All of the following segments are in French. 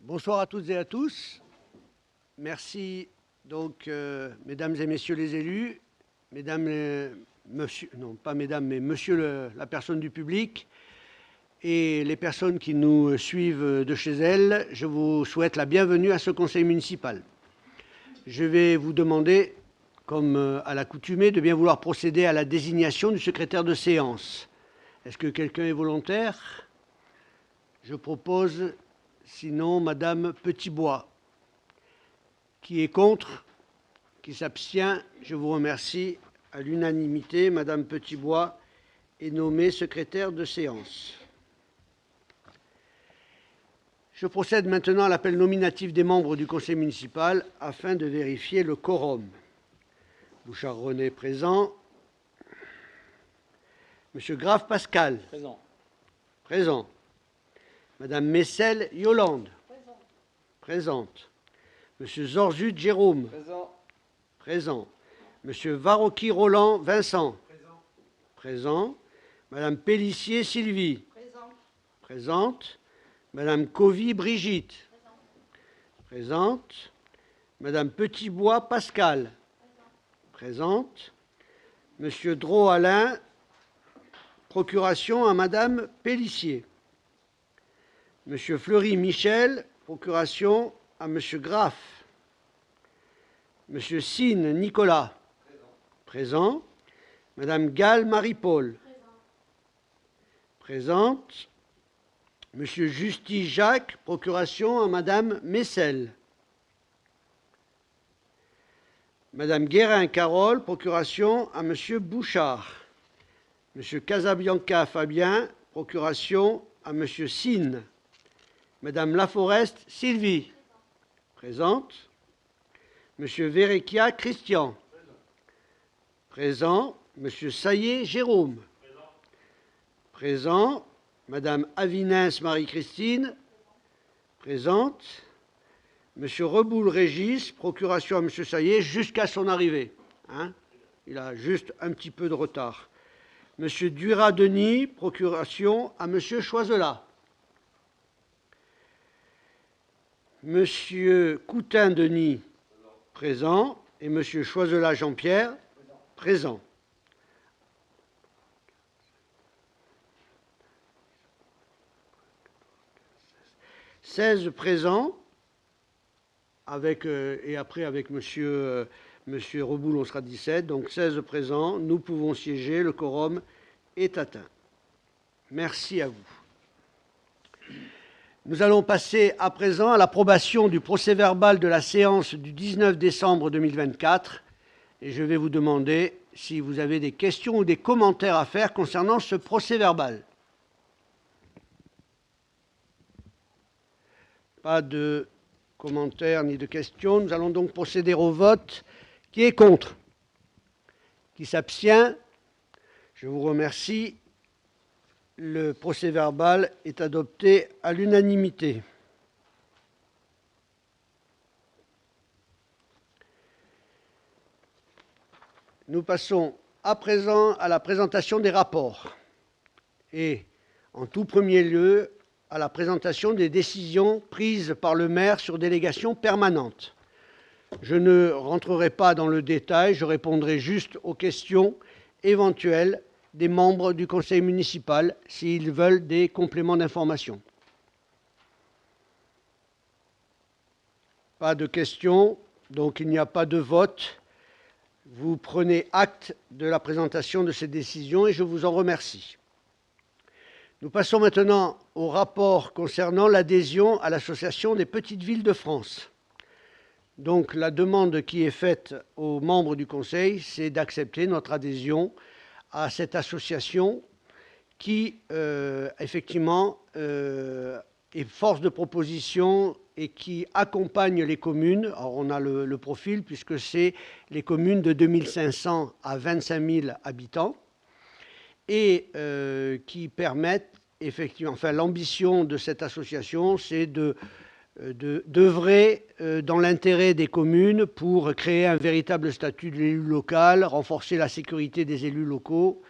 Bonsoir à toutes et à tous. Merci donc, mesdames et messieurs les élus, monsieur, non pas mesdames, mais monsieur la personne du public et les personnes qui nous suivent de chez elles, je vous souhaite la bienvenue à ce conseil municipal. Je vais vous demander, comme à l'accoutumée, de bien vouloir procéder à la désignation du secrétaire de séance. Est-ce que quelqu'un est volontaire? Je propose, sinon, Madame Petitbois. Qui est contre? Qui s'abstient? Je vous remercie. À l'unanimité, Madame Petitbois est nommée secrétaire de séance. Je procède maintenant à l'appel nominatif des membres du conseil municipal afin de vérifier le quorum. Bouchard-René présent. Monsieur Grave Pascal. Présent. Présent. Madame Messel Yolande. Présent. Présente. Monsieur Zorzut Jérôme. Présent. Présent. Monsieur Varocki Roland Vincent. Présent. Présent. Madame Pellissier Sylvie. Présent. Présente. Madame Covy Brigitte. Présent. Présente. Madame Petitbois Pascal. Présente. Monsieur Dro Alain. Procuration à Madame Pellissier. Monsieur Fleury Michel. Procuration à Monsieur Graff. Monsieur Sine Nicolas. Présent. Madame Gall Marie-Paul. Présente. Monsieur Justy Jacques, procuration à Madame Messel. Madame Guérin Carole, procuration à Monsieur Bouchard. Monsieur Casabianca Fabien, procuration à Monsieur Sine. Madame Laforest Sylvie. Présente. Monsieur Verrecchia Christian. Présent. Monsieur Saillé Jérôme. Présent. Madame Avinens Marie-Christine. Présente. Monsieur Reboul Régis, procuration à Monsieur Saillé jusqu'à son arrivée. Hein? Il a juste un petit peu de retard. Monsieur Duras Denis, procuration à Monsieur Choiselat. Monsieur Coutin Denis, présent, et Monsieur Choiselat Jean-Pierre, présent. « 16 présents, et après avec Monsieur Reboul, on sera 17, donc 16 présents, nous pouvons siéger, le quorum est atteint. Merci à vous. Nous allons passer à présent à l'approbation du procès-verbal de la séance du 19 décembre 2024. Et je vais vous demander si vous avez des questions ou des commentaires à faire concernant ce procès-verbal. Pas de commentaires ni de questions. Nous allons donc procéder au vote. Qui est contre? Qui s'abstient? Je vous remercie. Le procès-verbal est adopté à l'unanimité. Nous passons à présent à la présentation des rapports et, en tout premier lieu, à la présentation des décisions prises par le maire sur délégation permanente. Je ne rentrerai pas dans le détail, je répondrai juste aux questions éventuelles des membres du conseil municipal s'ils veulent des compléments d'information. Pas de questions, donc il n'y a pas de vote. Vous prenez acte de la présentation de ces décisions et je vous en remercie. Nous passons maintenant au rapport concernant l'adhésion à l'Association des petites villes de France. Donc la demande qui est faite aux membres du Conseil, c'est d'accepter notre adhésion à cette association qui, effectivement, est force de proposition et qui accompagne les communes. Alors on a le profil puisque c'est les communes de 2500 à 25 000 habitants et qui permettent effectivement, enfin l'ambition de cette association, c'est d'œuvrer dans l'intérêt des communes pour créer un véritable statut de l'élu local, renforcer la sécurité des élus locaux,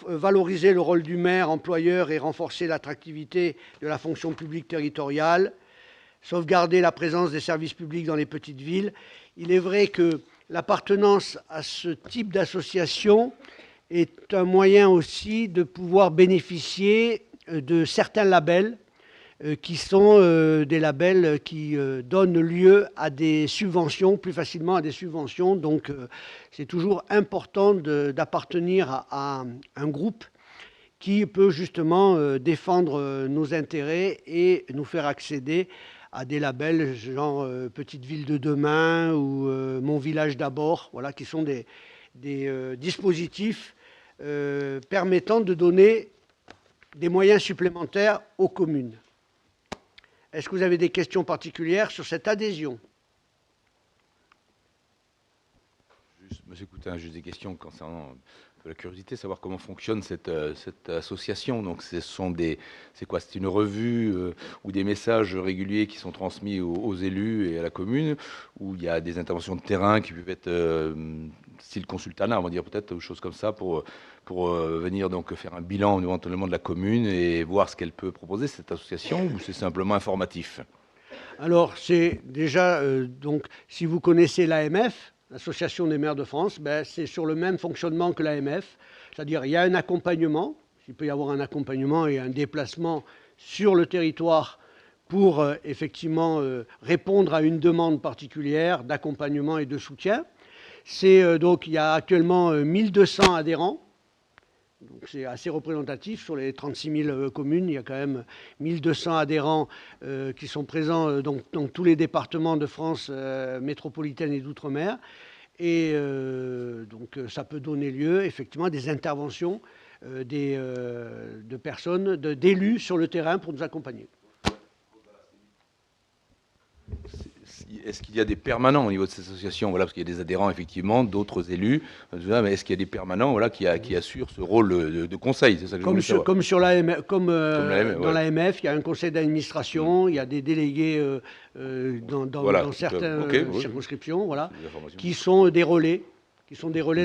valoriser le rôle du maire employeur et renforcer l'attractivité de la fonction publique territoriale, sauvegarder la présence des services publics dans les petites villes. Il est vrai que l'appartenance à ce type d'association est un moyen aussi de pouvoir bénéficier de certains labels qui sont des labels qui donnent lieu à des subventions, plus facilement à des subventions. Donc c'est toujours important d'appartenir à un groupe qui peut justement défendre nos intérêts et nous faire accéder à des labels genre Petite Ville de demain ou Mon Village d'abord, voilà, qui sont des dispositifs permettant de donner des moyens supplémentaires aux communes. Est-ce que vous avez des questions particulières sur cette adhésion? Monsieur Coutin, juste des questions concernant la curiosité, savoir comment fonctionne cette association. Donc, c'est quoi? C'est une revue ou des messages réguliers qui sont transmis aux élus et à la commune, où il y a des interventions de terrain qui peuvent être style consultanat, on va dire peut-être, ou choses comme ça, pour venir donc faire un bilan éventuellement de la commune et voir ce qu'elle peut proposer, cette association, ou c'est simplement informatif? Alors, c'est déjà, donc, si vous connaissez l'AMF, l'Association des maires de France, ben, c'est sur le même fonctionnement que l'AMF, c'est-à-dire il y a un accompagnement, il peut y avoir un accompagnement et un déplacement sur le territoire pour effectivement répondre à une demande particulière d'accompagnement et de soutien. Donc il y a actuellement 1200 adhérents, donc c'est assez représentatif. Sur les 36 000 communes, il y a quand même 1200 adhérents qui sont présents dans tous les départements de France métropolitaine et d'outre-mer. Et donc ça peut donner lieu effectivement à des interventions de personnes, d'élus sur le terrain pour nous accompagner. Est-ce qu'il y a des permanents au niveau de cette association? Voilà, parce qu'il y a des adhérents, effectivement, d'autres élus. Mais est-ce qu'il y a des permanents, voilà, qui assurent ce rôle de conseil? C'est ça que comme dans ouais. l'AMF, il y a un conseil d'administration, il y a des délégués dans certaines circonscriptions, voilà, qui sont des relais,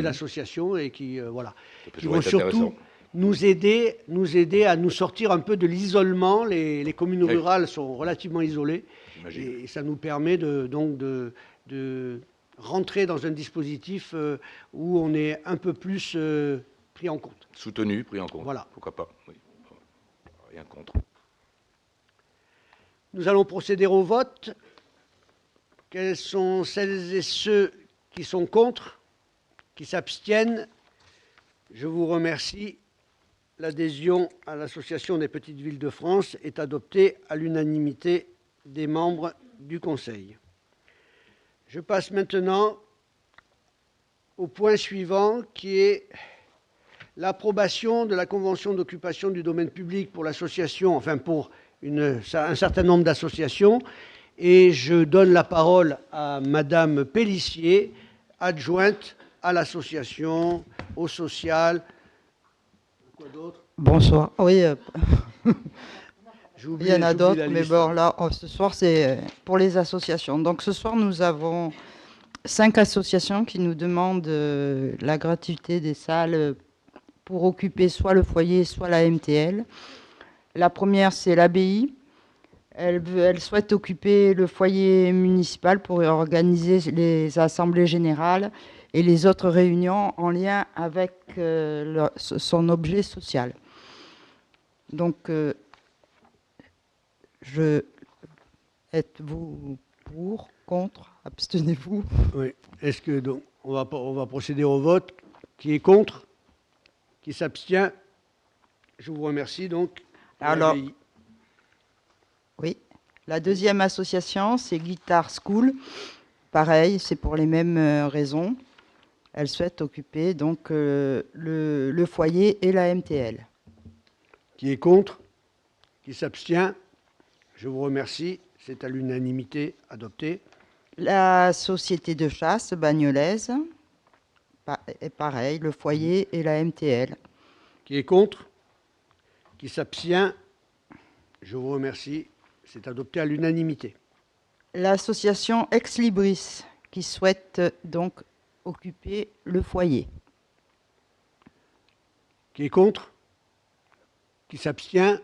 d'associations et qui vont surtout nous aider à nous sortir un peu de l'isolement. Les communes rurales sont relativement isolées. Et ça nous permet de rentrer dans un dispositif où on est un peu plus pris en compte. Soutenu, pris en compte. Voilà. Pourquoi pas, oui. Rien contre. Nous allons procéder au vote. Quels sont celles et ceux qui sont contre, qui s'abstiennent? Je vous remercie. L'adhésion à l'Association des petites villes de France est adoptée à l'unanimité des membres du Conseil. Je passe maintenant au point suivant, qui est l'approbation de la convention d'occupation du domaine public pour l'association, enfin pour un certain nombre d'associations. Et je donne la parole à Madame Pellissier, adjointe à l'association, au social. Quoi d'autre? Bonsoir. Oui. Il y en a d'autres, mais bon, là, ce soir, c'est pour les associations. Donc, ce soir, nous avons 5 associations qui nous demandent la gratuité des salles pour occuper soit le foyer, soit la MTL. La première, c'est l'ABI. Elle souhaite occuper le foyer municipal pour organiser les assemblées générales et les autres réunions en lien avec son objet social. Donc, êtes-vous pour, contre, abstenez-vous? Oui. Est-ce que donc on va procéder au vote? Qui est contre? Qui s'abstient? Je vous remercie donc. Alors, oui. La deuxième association, c'est Guitar School. Pareil, c'est pour les mêmes raisons. Elle souhaite occuper donc le foyer et la MTL. Qui est contre? Qui s'abstient? Je vous remercie. C'est à l'unanimité adopté. La société de chasse bagnolaise, est pareil, le foyer et la MTL. Qui est contre? Qui s'abstient? Je vous remercie. C'est adopté à l'unanimité. L'association Ex Libris, qui souhaite donc occuper le foyer. Qui est contre? Qui s'abstient?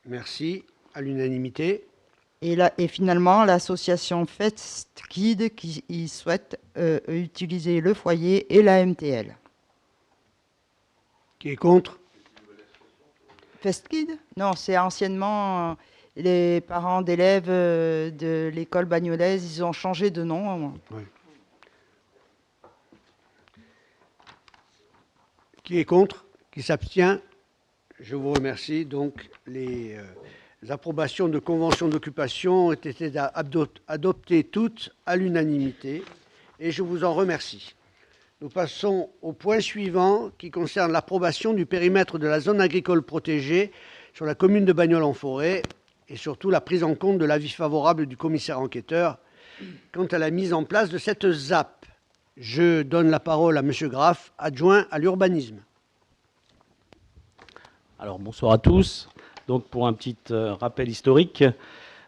Merci. À l'unanimité. Et finalement, l'association FestKid qui souhaite utiliser le foyer et la MTL. Qui est contre? FestKid? Non, c'est anciennement les parents d'élèves de l'école bagnolaise. Ils ont changé de nom. Oui. Qui est contre? Qui s'abstient? Je vous remercie. Donc, les approbations de conventions d'occupation ont été adoptées toutes à l'unanimité et je vous en remercie. Nous passons au point suivant qui concerne l'approbation du périmètre de la zone agricole protégée sur la commune de Bagnols-en-Forêt et surtout la prise en compte de l'avis favorable du commissaire enquêteur quant à la mise en place de cette ZAP. Je donne la parole à M. Graff, adjoint à l'urbanisme. Alors bonsoir à tous. Donc pour un petit rappel historique,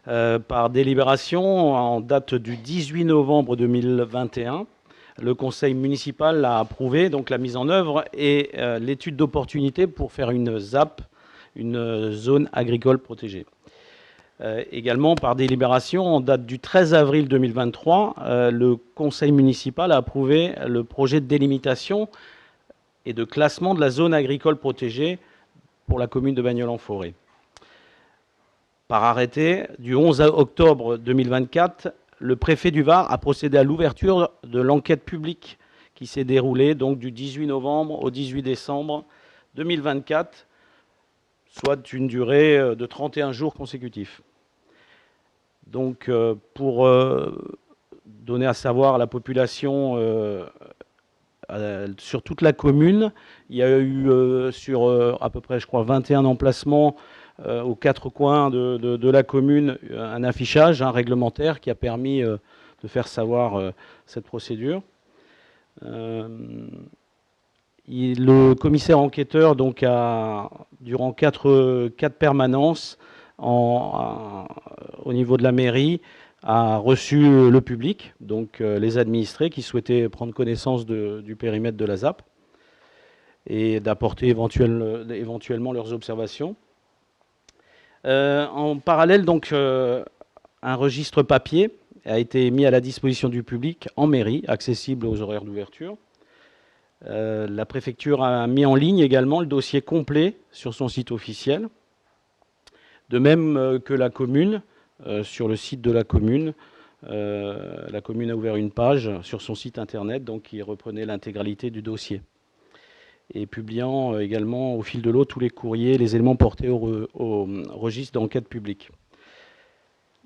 par délibération en date du 18 novembre 2021, le conseil municipal a approuvé donc la mise en œuvre et l'étude d'opportunité pour faire une ZAP, une zone agricole protégée. Également par délibération en date du 13 avril 2023, le conseil municipal a approuvé le projet de délimitation et de classement de la zone agricole protégée pour la commune de Bagnols-en-Forêt. Par arrêté du 11 octobre 2024, le préfet du Var a procédé à l'ouverture de l'enquête publique qui s'est déroulée donc du 18 novembre au 18 décembre 2024, soit une durée de 31 jours consécutifs. Donc pour donner à savoir à la population sur toute la commune, il y a eu sur à peu près, je crois, 21 emplacements aux quatre coins de la commune, un affichage réglementaire qui a permis de faire savoir cette procédure. Le commissaire enquêteur donc a, durant quatre permanences au niveau de la mairie, a reçu le public, donc les administrés qui souhaitaient prendre connaissance du périmètre de la ZAP et d'apporter éventuellement leurs observations. En parallèle, donc, un registre papier a été mis à la disposition du public en mairie, accessible aux horaires d'ouverture. La préfecture a mis en ligne également le dossier complet sur son site officiel, de même que la commune. Sur le site de la commune a ouvert une page sur son site internet donc, qui reprenait l'intégralité du dossier et publiant également au fil de l'eau tous les courriers, les éléments portés au registre d'enquête publique.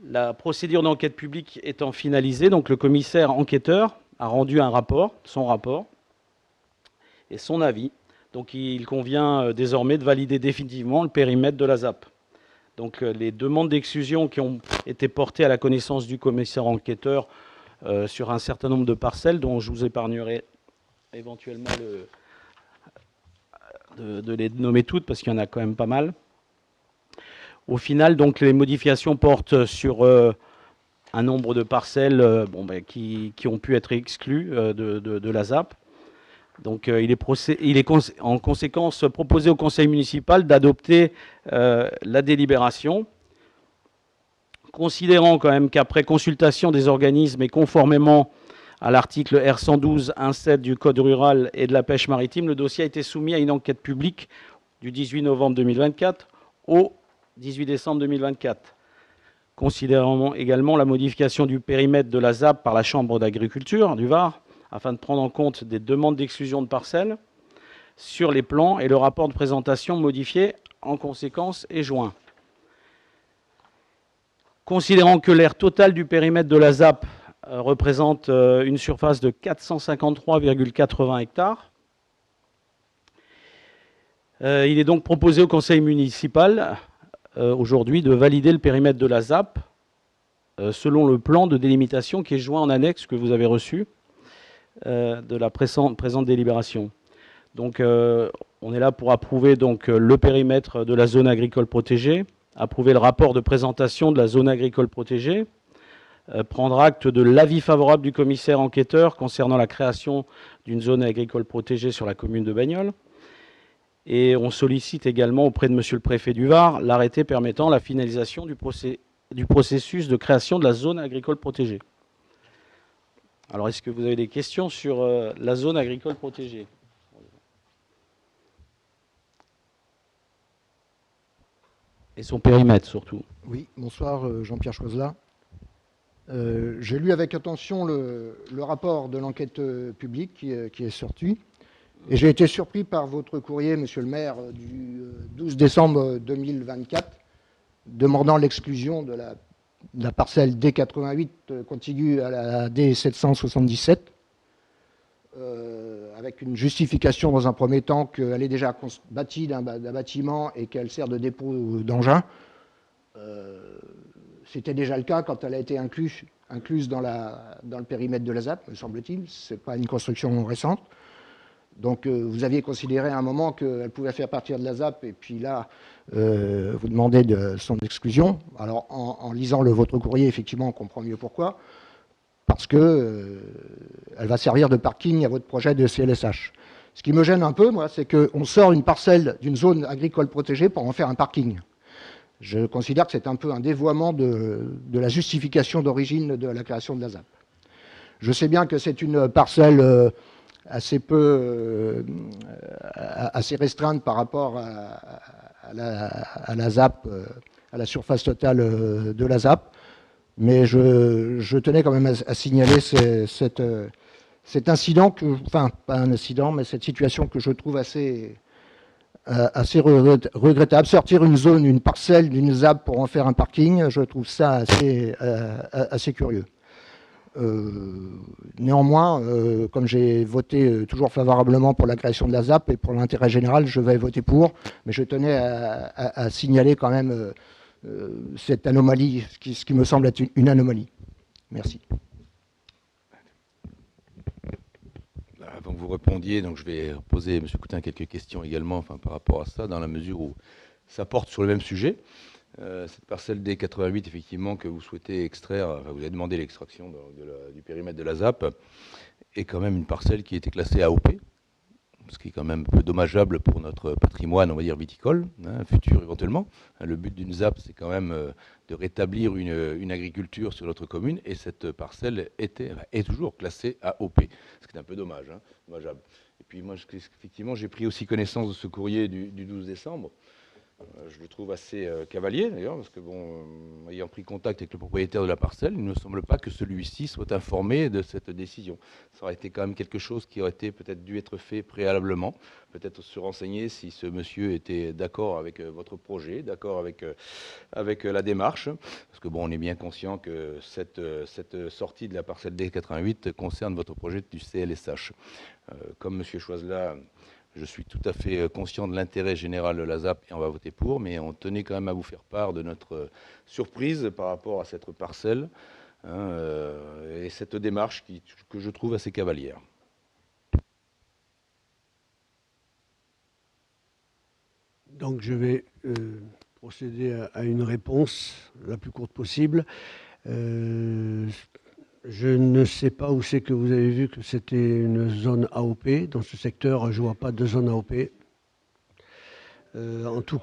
La procédure d'enquête publique étant finalisée, donc le commissaire enquêteur a rendu son rapport et son avis. Donc il convient désormais de valider définitivement le périmètre de la ZAP. Donc les demandes d'exclusion qui ont été portées à la connaissance du commissaire enquêteur sur un certain nombre de parcelles, dont je vous épargnerai éventuellement de les nommer toutes, parce qu'il y en a quand même pas mal. Au final, donc, les modifications portent sur un nombre de parcelles qui ont pu être exclues de la ZAP. Donc il est en conséquence proposé au conseil municipal d'adopter la délibération, considérant quand même qu'après consultation des organismes et conformément à l'article R112.1.7 du Code rural et de la pêche maritime, le dossier a été soumis à une enquête publique du 18 novembre 2024 au 18 décembre 2024. Considérant également la modification du périmètre de la ZAP par la Chambre d'agriculture du Var, afin de prendre en compte des demandes d'exclusion de parcelles sur les plans et le rapport de présentation modifié en conséquence est joint. Considérant que l'aire totale du périmètre de la ZAP représente une surface de 453,80 hectares, il est donc proposé au conseil municipal aujourd'hui de valider le périmètre de la ZAP selon le plan de délimitation qui est joint en annexe que vous avez reçu de la présente délibération. Donc on est là pour approuver donc, le périmètre de la zone agricole protégée, approuver le rapport de présentation de la zone agricole protégée, prendre acte de l'avis favorable du commissaire enquêteur concernant la création d'une zone agricole protégée sur la commune de Bagnols, Et on sollicite également auprès de Monsieur le Préfet du Var l'arrêté permettant la finalisation du processus de création de la zone agricole protégée. Alors, est-ce que vous avez des questions sur la zone agricole protégée ? Et son périmètre, surtout. Oui, bonsoir, Jean-Pierre Choiselat. J'ai lu avec attention le rapport de l'enquête publique qui est sorti. Et j'ai été surpris par votre courrier, monsieur le maire, du 12 décembre 2024, demandant l'exclusion de la parcelle D88 contiguë à la D777, avec une justification dans un premier temps qu'elle est déjà bâtie d'un bâtiment et qu'elle sert de dépôt d'engins. C'était déjà le cas quand elle a été incluse dans le périmètre de la ZAP, me semble-t-il. Ce n'est pas une construction récente. Donc vous aviez considéré à un moment qu'elle pouvait faire partir de la ZAP, et puis là, vous demandez de son exclusion. Alors en lisant votre courrier, effectivement, on comprend mieux pourquoi. Parce que elle va servir de parking à votre projet de CLSH. Ce qui me gêne un peu, moi, c'est qu'on sort une parcelle d'une zone agricole protégée pour en faire un parking. Je considère que c'est un peu un dévoiement de la justification d'origine de la création de la ZAP. Je sais bien que c'est une parcelle assez restreinte par rapport à la ZAP, à la surface totale de la ZAP, mais je tenais quand même à signaler cet incident, enfin pas un incident, mais cette situation que je trouve assez regrettable. Sortir une parcelle d'une ZAP pour en faire un parking, je trouve ça assez curieux. Néanmoins, comme j'ai voté toujours favorablement pour la création de la ZAP et pour l'intérêt général, je vais voter pour, mais je tenais à signaler quand même cette anomalie, ce qui me semble être une anomalie. Merci. Avant que vous répondiez, donc je vais poser, M. Coutin, quelques questions également par rapport à ça, dans la mesure où ça porte sur le même sujet. Cette parcelle D88, effectivement, que vous souhaitez extraire, enfin, vous avez demandé l'extraction du périmètre de la ZAP, est quand même une parcelle qui était classée AOP, ce qui est quand même un peu dommageable pour notre patrimoine, on va dire, viticole, futur éventuellement. Le but d'une ZAP, c'est quand même de rétablir une agriculture sur notre commune, et cette parcelle est toujours classée AOP, ce qui est un peu dommageable. Et puis moi, effectivement, j'ai pris aussi connaissance de ce courrier du 12 décembre. Je le trouve assez cavalier, d'ailleurs, parce que, ayant pris contact avec le propriétaire de la parcelle, il ne me semble pas que celui-ci soit informé de cette décision. Ça aurait été quand même quelque chose qui aurait été peut-être dû être fait préalablement, peut-être se renseigner si ce monsieur était d'accord avec votre projet, d'accord avec la démarche, parce que, on est bien conscient que cette sortie de la parcelle D88 concerne votre projet du CLSH. Comme M. Choiselat, je suis tout à fait conscient de l'intérêt général de la ZAP et on va voter pour, mais on tenait quand même à vous faire part de notre surprise par rapport à cette parcelle et cette démarche que je trouve assez cavalière. Donc je vais procéder à une réponse la plus courte possible. Je ne sais pas où c'est que vous avez vu que c'était une zone AOP. Dans ce secteur, je ne vois pas de zone AOP. En tout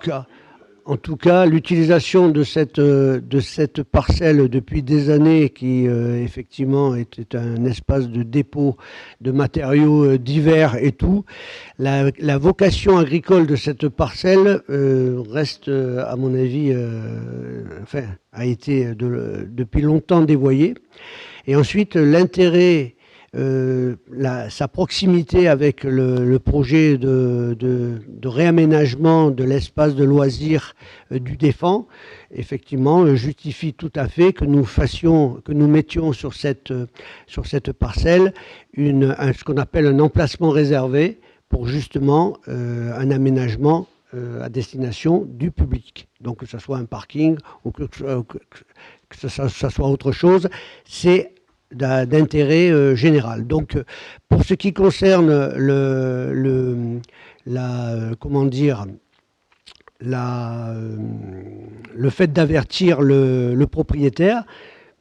cas, l'utilisation de cette parcelle depuis des années, qui effectivement était un espace de dépôt de matériaux divers et tout, la vocation agricole de cette parcelle reste, à mon avis, a été depuis longtemps dévoyée. Et ensuite, l'intérêt, sa proximité avec le projet de réaménagement de l'espace de loisirs du Défend, effectivement, justifie tout à fait que nous mettions sur cette parcelle ce qu'on appelle un emplacement réservé pour justement un aménagement à destination du public. Donc que ce soit un parking ou que ça soit autre chose, c'est d'intérêt général. Donc, pour ce qui concerne le fait d'avertir le propriétaire,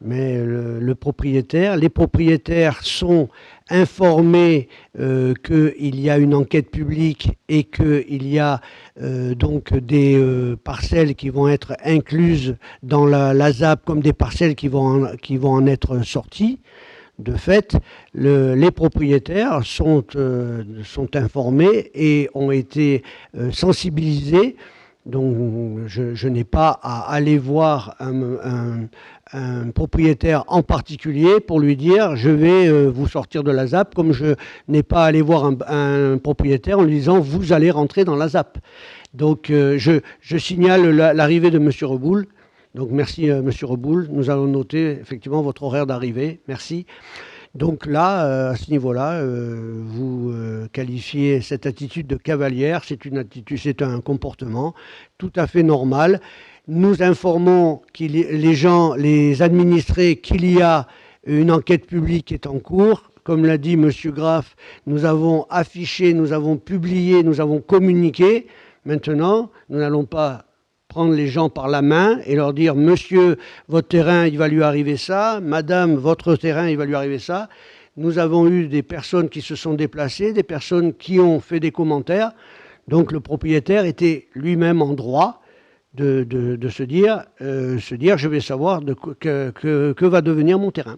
mais les propriétaires sont informés qu'il y a une enquête publique et qu'il y a donc des parcelles qui vont être incluses dans la ZAP comme des parcelles qui vont en être sorties. De fait, les propriétaires sont informés et ont été sensibilisés. Donc, je n'ai pas à aller voir un propriétaire en particulier pour lui dire « je vais vous sortir de la ZAP », comme je n'ai pas à aller voir un propriétaire en lui disant « vous allez rentrer dans la ZAP ». Donc, je signale l'arrivée de M. Reboul. Donc, merci M. Reboul. Nous allons noter effectivement votre horaire d'arrivée. Merci. Donc là, à ce niveau-là, vous qualifiez cette attitude de cavalière. C'est un comportement tout à fait normal. Nous informons les administrés qu'il y a une enquête publique qui est en cours. Comme l'a dit M. Graff, nous avons affiché, nous avons publié, nous avons communiqué. Maintenant, nous n'allons pas prendre les gens par la main et leur dire « Monsieur, votre terrain, il va lui arriver ça. Madame, votre terrain, il va lui arriver ça. » Nous avons eu des personnes qui se sont déplacées, des personnes qui ont fait des commentaires. Donc le propriétaire était lui-même en droit de se dire je vais savoir que va devenir mon terrain.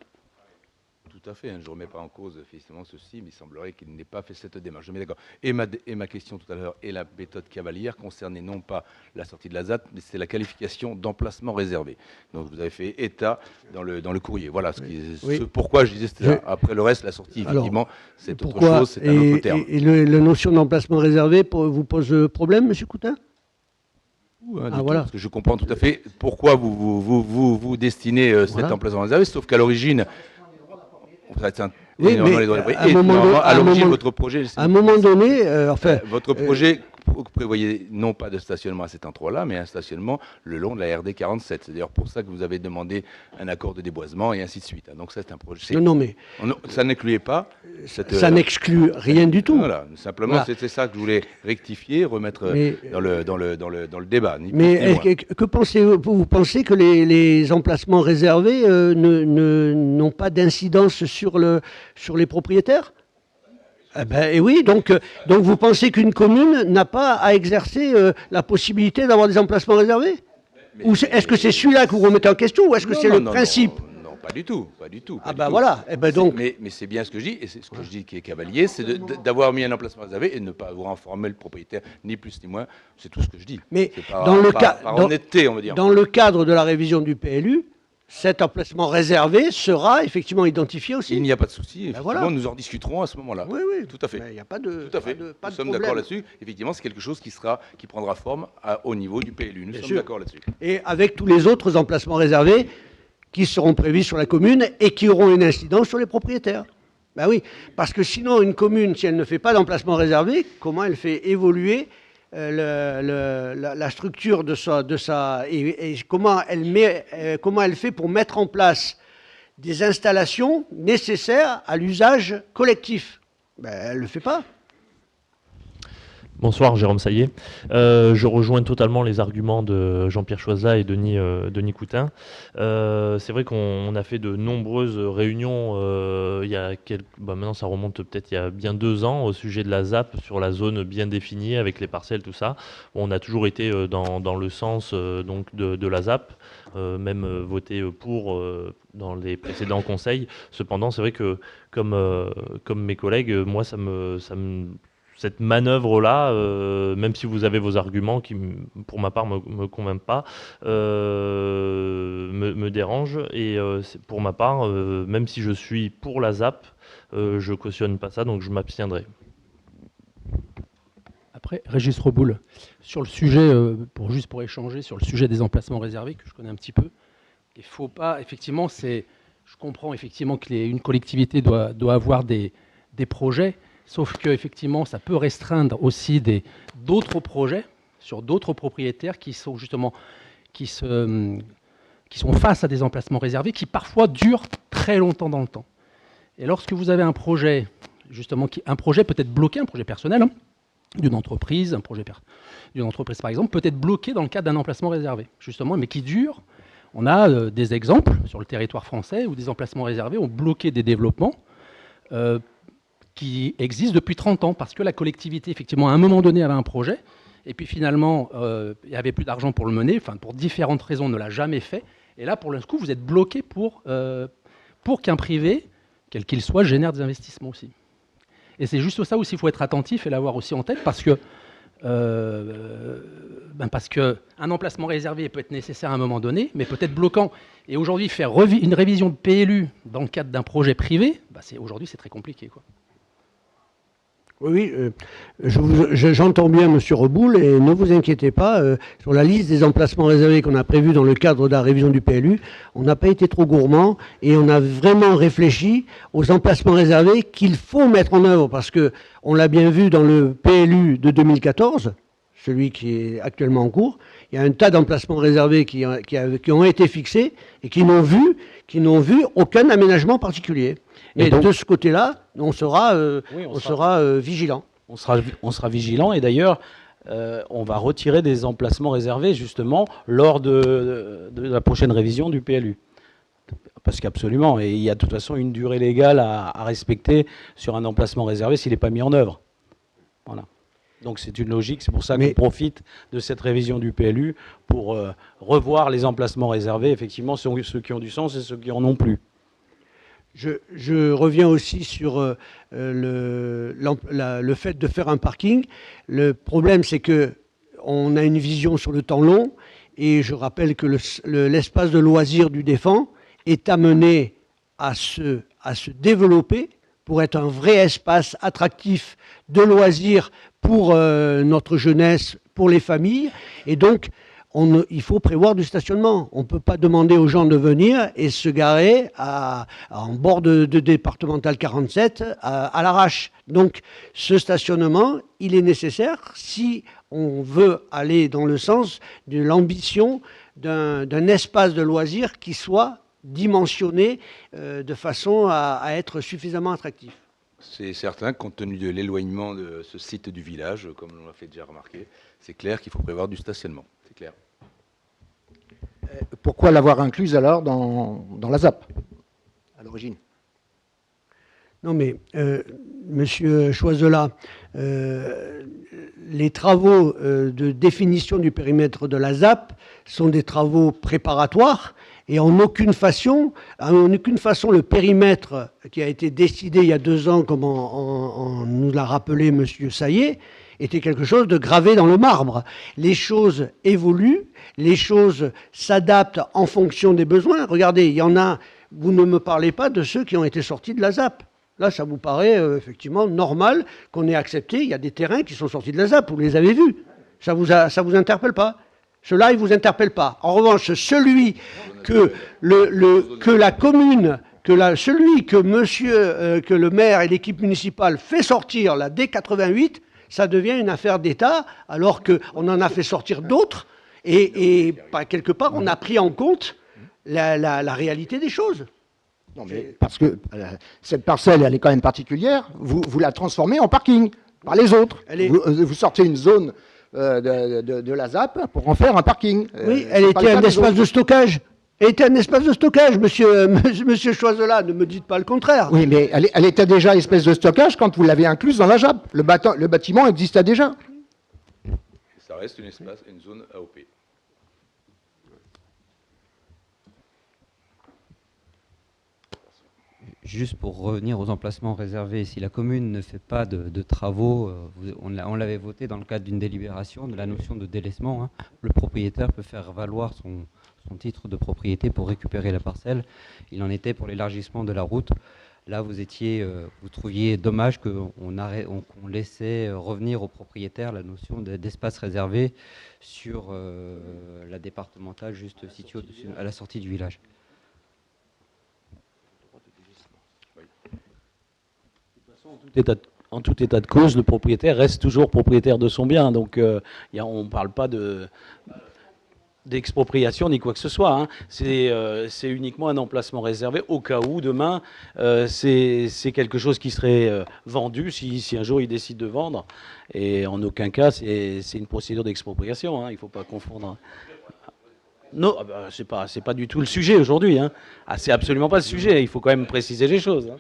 Tout à fait, je ne remets pas en cause effectivement ceci, mais il semblerait qu'il n'ait pas fait cette démarche. Je mets d'accord. Et ma question tout à l'heure et la méthode cavalière concernait non pas la sortie de la ZAP, mais c'est la qualification d'emplacement réservé. Donc vous avez fait état dans le courrier. Voilà pourquoi je disais c'était après le reste, la sortie, effectivement, c'est autre chose, c'est un autre terme. Et la notion d'emplacement réservé vous pose problème, M. Coutin ? Voilà. Parce que je comprends tout à fait pourquoi vous destinez cet emplacement réservé, sauf qu'à l'origine, à l'origine, votre projet, à un moment donné, votre projet prévoyait non pas de stationnement à cet endroit-là, mais un stationnement le long de la RD 47. C'est d'ailleurs pour ça que vous avez demandé un accord de déboisement et ainsi de suite. Donc ça, c'est un projet. Non, mais ça n'incluait pas. Ça n'exclut rien du tout. Voilà, simplement, c'était ça que je voulais rectifier, remettre dans le débat. Mais que pensez-vous ? Vous pensez que les emplacements réservés n'ont pas d'incidence sur les propriétaires ? Et oui, donc vous pensez qu'une commune n'a pas à exercer la possibilité d'avoir des emplacements réservés ? Ou est-ce que c'est celui-là que vous remettez en question, ou est-ce que c'est le principe ? Non, pas du tout. Voilà. Donc... Mais c'est bien ce que je dis, et c'est ce que je dis qui est cavalier, c'est d'avoir mis un emplacement réservé et de ne pas avoir informé le propriétaire, ni plus ni moins. C'est tout ce que je dis. Mais par honnêteté, on va dire. Dans le cadre de la révision du PLU, cet emplacement réservé sera effectivement identifié aussi. Il n'y a pas de souci. Effectivement, nous en discuterons à ce moment-là. Oui, tout à fait. Il n'y a pas de tout à fait. Nous sommes d'accord là-dessus. Effectivement, c'est quelque chose qui prendra forme au niveau du PLU. Nous sommes d'accord là-dessus. Et avec tous les autres emplacements réservés qui seront prévus sur la commune et qui auront une incidence sur les propriétaires. Ben oui, parce que sinon, une commune, si elle ne fait pas d'emplacement réservé, comment elle fait évoluer la structure de sa et comment elle fait pour mettre en place des installations nécessaires à l'usage collectif. Elle ne le fait pas. Bonsoir, Jérôme Saillet. Je rejoins totalement les arguments de Jean-Pierre Choisat et Denis Coutin. C'est vrai qu'on a fait de nombreuses réunions, maintenant ça remonte peut-être il y a bien 2 ans, au sujet de la ZAP, sur la zone bien définie, avec les parcelles, tout ça. On a toujours été dans le sens donc de la ZAP, même voté pour dans les précédents conseils. Cependant, c'est vrai que, comme mes collègues, moi, cette manœuvre-là, même si vous avez vos arguments qui, pour ma part, me convainquent pas, me dérange. Et pour ma part, même si je suis pour la ZAP, je cautionne pas ça, donc je m'abstiendrai. Après, Régis Reboul, sur le sujet, pour échanger sur le sujet des emplacements réservés, que je connais un petit peu, il ne faut pas, effectivement, je comprends effectivement qu'une collectivité doit avoir des projets. Sauf qu'effectivement, ça peut restreindre aussi d'autres projets sur d'autres propriétaires qui sont justement qui sont face à des emplacements réservés qui parfois durent très longtemps dans le temps. Et lorsque vous avez un projet, justement, un projet peut être bloqué, un projet personnel d'une entreprise, par exemple, peut être bloqué dans le cadre d'un emplacement réservé, justement, mais qui dure. On a des exemples sur le territoire français où des emplacements réservés ont bloqué des développements qui existent depuis 30 ans, parce que la collectivité, effectivement, à un moment donné, avait un projet, et puis finalement, il n'y avait plus d'argent pour le mener, enfin, pour différentes raisons, ne l'a jamais fait. Et là, pour le coup, vous êtes bloqué pour qu'un privé, quel qu'il soit, génère des investissements aussi. Et c'est juste ça aussi, il faut être attentif et l'avoir aussi en tête, parce que un emplacement réservé peut être nécessaire à un moment donné, mais peut être bloquant. Et aujourd'hui, faire une révision de PLU dans le cadre d'un projet privé, aujourd'hui, c'est très compliqué, quoi. Oui, j'entends bien M. Reboul, et ne vous inquiétez pas, sur la liste des emplacements réservés qu'on a prévus dans le cadre de la révision du PLU, on n'a pas été trop gourmand, et on a vraiment réfléchi aux emplacements réservés qu'il faut mettre en œuvre, parce qu'on l'a bien vu dans le PLU de 2014, celui qui est actuellement en cours, il y a un tas d'emplacements réservés qui ont été fixés et qui n'ont vu aucun aménagement particulier. Et donc, de ce côté-là, on sera vigilant. On sera vigilant, et d'ailleurs, on va retirer des emplacements réservés, justement, lors de la prochaine révision du PLU. Parce qu'absolument, et il y a de toute façon une durée légale à respecter sur un emplacement réservé s'il n'est pas mis en œuvre. Voilà. Donc c'est une logique, c'est pour ça qu'on profite de cette révision du PLU pour revoir les emplacements réservés, effectivement, ceux qui ont du sens et ceux qui n'en ont plus. Je reviens aussi sur le fait de faire un parking. Le problème, c'est qu'on a une vision sur le temps long, et je rappelle que l'espace de loisirs du Défend est amené à se développer pour être un vrai espace attractif de loisirs pour notre jeunesse, pour les familles. Et donc, il faut prévoir du stationnement. On ne peut pas demander aux gens de venir et se garer en bord de départemental 47 à l'arrache. Donc ce stationnement, il est nécessaire si on veut aller dans le sens de l'ambition d'un espace de loisirs qui soit dimensionné de façon à être suffisamment attractif. C'est certain, compte tenu de l'éloignement de ce site du village, comme on l'a fait déjà remarquer, c'est clair qu'il faut prévoir du stationnement. C'est clair. Pourquoi l'avoir incluse alors dans la ZAP, à l'origine? Non mais, Monsieur Choiselat, les travaux de définition du périmètre de la ZAP sont des travaux préparatoires, et en aucune façon le périmètre qui a été décidé il y a 2 ans, comme nous l'a rappelé Monsieur Saillet, était quelque chose de gravé dans le marbre. Les choses évoluent, les choses s'adaptent en fonction des besoins. Regardez, il y en a, vous ne me parlez pas de ceux qui ont été sortis de la ZAP. Là, ça vous paraît effectivement normal qu'on ait accepté. Il y a des terrains qui sont sortis de la ZAP, vous les avez vus. Ça vous interpelle pas? Cela, il ne vous interpelle pas. En revanche, celui que la commune, que le maire et l'équipe municipale fait sortir la D88, ça devient une affaire d'État, alors qu'on en a fait sortir d'autres, et quelque part, on a pris en compte la réalité des choses. Non, mais parce que cette parcelle, elle est quand même particulière, vous la transformez en parking par les autres. Vous sortez une zone de la ZAP pour en faire un parking. Oui, elle était un espace de stockage. Elle était un espace de stockage, monsieur Choiselat, ne me dites pas le contraire. Oui, mais elle était déjà espèce de stockage quand vous l'avez incluse dans la ZAP. Le bâtiment existait déjà. Ça reste une zone AOP. Juste pour revenir aux emplacements réservés, si la commune ne fait pas de travaux, on l'avait voté dans le cadre d'une délibération de la notion de délaissement, hein. Le propriétaire peut faire valoir son titre de propriété pour récupérer la parcelle. Il en était pour l'élargissement de la route. Là, vous trouviez dommage qu'on laissait revenir au propriétaire la notion d'espace réservé sur la départementale juste située à la sortie du village. En tout état de cause, le propriétaire reste toujours propriétaire de son bien. Donc, on ne parle pas d'expropriation ni quoi que ce soit, hein. C'est uniquement un emplacement réservé au cas où demain c'est quelque chose qui serait vendu si un jour il décide de vendre, et en aucun cas c'est une procédure d'expropriation, hein. Il ne faut pas confondre. Non, c'est pas du tout le sujet aujourd'hui. Hein. Ah, c'est absolument pas le sujet. Il faut quand même préciser les choses. Hein.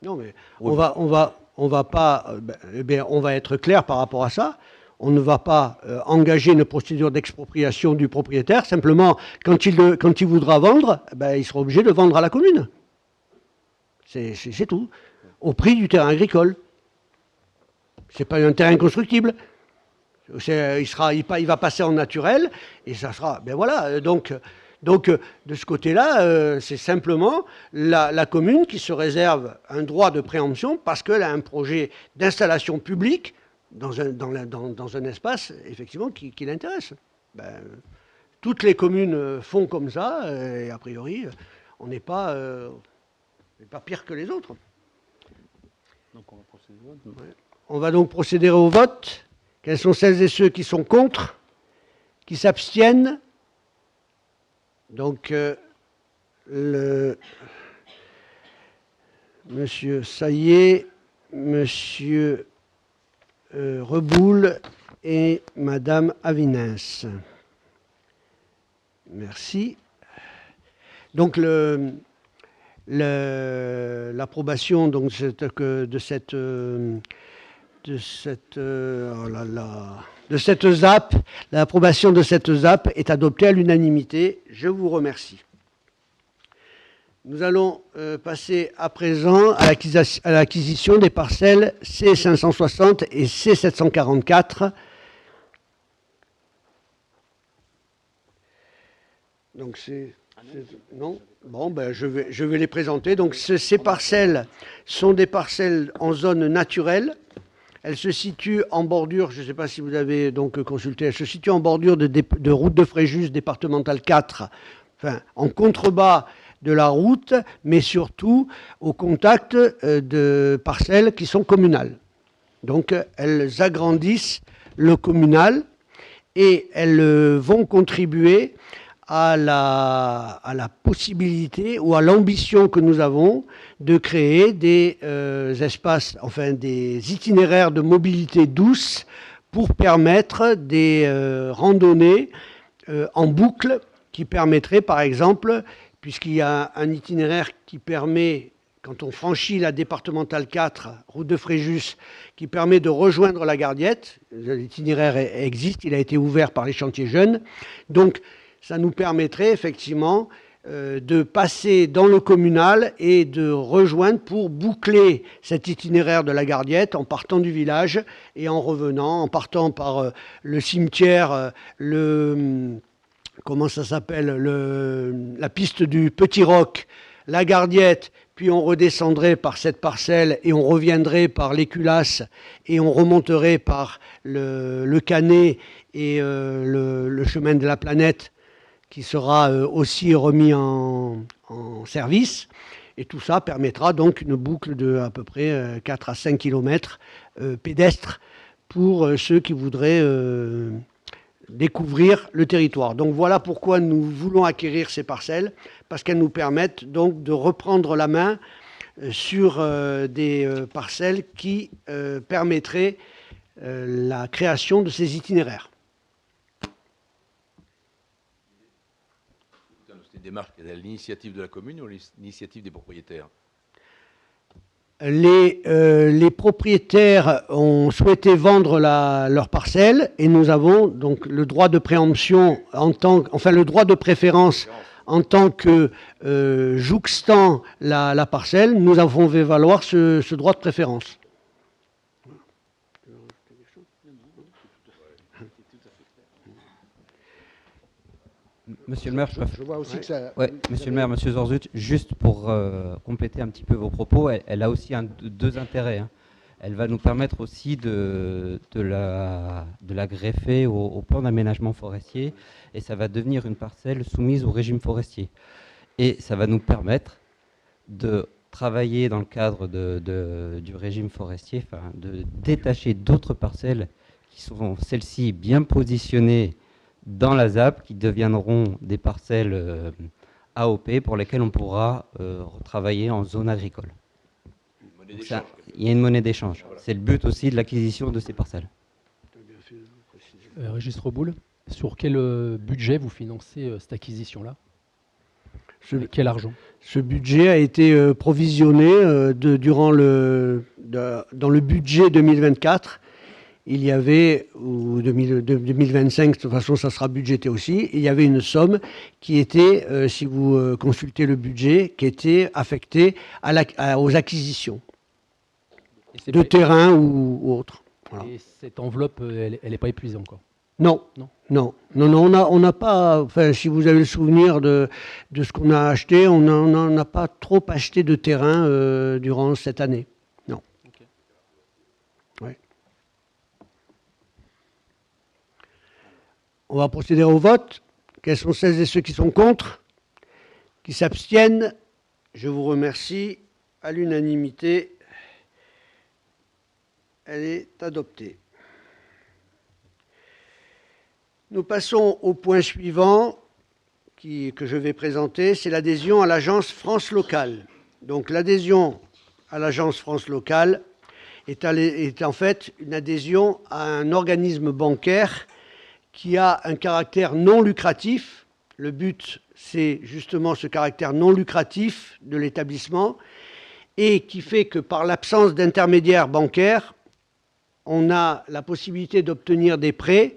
Non, mais on va pas, on va être clair par rapport à ça. On ne va pas engager une procédure d'expropriation du propriétaire. Simplement, quand il voudra vendre, il sera obligé de vendre à la commune. C'est tout. Au prix du terrain agricole. C'est pas un terrain constructible. Il va passer en naturel et ça sera. Ben voilà. Donc de ce côté-là, c'est simplement la commune qui se réserve un droit de préemption parce qu'elle a un projet d'installation publique dans un espace, effectivement, qui l'intéresse. Toutes les communes font comme ça, et a priori, on n'est pas pire que les autres. Donc on va procéder au vote. Ouais. On va donc procéder au vote. Quels sont celles et ceux qui sont contre, qui s'abstiennent? Donc, Monsieur Saillet, Monsieur Reboul et Madame Avinens. Merci. Donc, l'approbation donc de cette ZAP, l'approbation de cette ZAP est adoptée à l'unanimité. Je vous remercie. Nous allons passer à présent à l'acquisition des parcelles C560 et C744. Donc non. Bon, je vais les présenter. Donc ces parcelles sont des parcelles en zone naturelle. Elles se situent en bordure, je ne sais pas si vous avez donc consulté, elles se situent en bordure de route de Fréjus départementale 4, enfin en contrebas de la route, mais surtout au contact de parcelles qui sont communales. Donc elles agrandissent le communal et elles vont contribuer à la possibilité ou à l'ambition que nous avons de créer des espaces, enfin des itinéraires de mobilité douce pour permettre des randonnées en boucle qui permettraient par exemple, puisqu'il y a un itinéraire qui permet, quand on franchit la départementale 4, route de Fréjus, qui permet de rejoindre la Gardiette, l'itinéraire existe, il a été ouvert par les chantiers jeunes, donc ça nous permettrait effectivement de passer dans le communal et de rejoindre pour boucler cet itinéraire de la Gardiette en partant du village et en revenant, en partant par le cimetière, comment ça s'appelle, la piste du Petit Roc, la Gardiette, puis on redescendrait par cette parcelle et on reviendrait par l'Éculasse et on remonterait par le Canet et le chemin de la Planète, qui sera aussi remis en service. Et tout ça permettra donc une boucle de à peu près 4 à 5 km pédestres pour ceux qui voudraient découvrir le territoire. Donc voilà pourquoi nous voulons acquérir ces parcelles, parce qu'elles nous permettent donc de reprendre la main sur des parcelles qui permettraient la création de ces itinéraires. Démarche qui est à l'initiative de la commune ou l'initiative des propriétaires? Les propriétaires ont souhaité vendre leur parcelle et nous avons donc le droit de préemption, le droit de préférence en tant que jouxtant la parcelle, nous avons fait valoir ce droit de préférence. Monsieur le maire, je vois aussi que ça... Monsieur le maire, monsieur Zorzut, juste pour compléter un petit peu vos propos, elle a aussi deux intérêts. Hein. Elle va nous permettre aussi de la greffer au plan d'aménagement forestier et ça va devenir une parcelle soumise au régime forestier. Et ça va nous permettre de travailler dans le cadre du régime forestier, de détacher d'autres parcelles qui sont celles-ci bien positionnées dans la ZAP, qui deviendront des parcelles AOP pour lesquelles on pourra travailler en zone agricole. Il y a une monnaie d'échange. Voilà. C'est le but aussi de l'acquisition de ces parcelles. Régis Reboul, sur quel budget vous financez cette acquisition-là? Avec quel argent? Ce budget a été provisionné dans le budget 2024. Il y avait, ou 2025, de toute façon, ça sera budgété aussi, il y avait une somme qui était, si vous consultez le budget, qui était affectée aux acquisitions de terrain ou autres. Voilà. Et cette enveloppe, elle n'est pas épuisée encore? Non, non, on n'a pas, enfin, si vous avez le souvenir de ce qu'on a acheté, on n'a pas trop acheté de terrain durant cette année. Non. Okay. Ouais. On va procéder au vote. Quels sont celles et ceux qui sont contre? Qui s'abstiennent? Je vous remercie. À l'unanimité, elle est adoptée. Nous passons au point suivant que je vais présenter, c'est l'adhésion à l'agence France Locale. Donc l'adhésion à l'agence France Locale est en fait une adhésion à un organisme bancaire qui a un caractère non lucratif. Le but, c'est justement ce caractère non lucratif de l'établissement et qui fait que par l'absence d'intermédiaires bancaires, on a la possibilité d'obtenir des prêts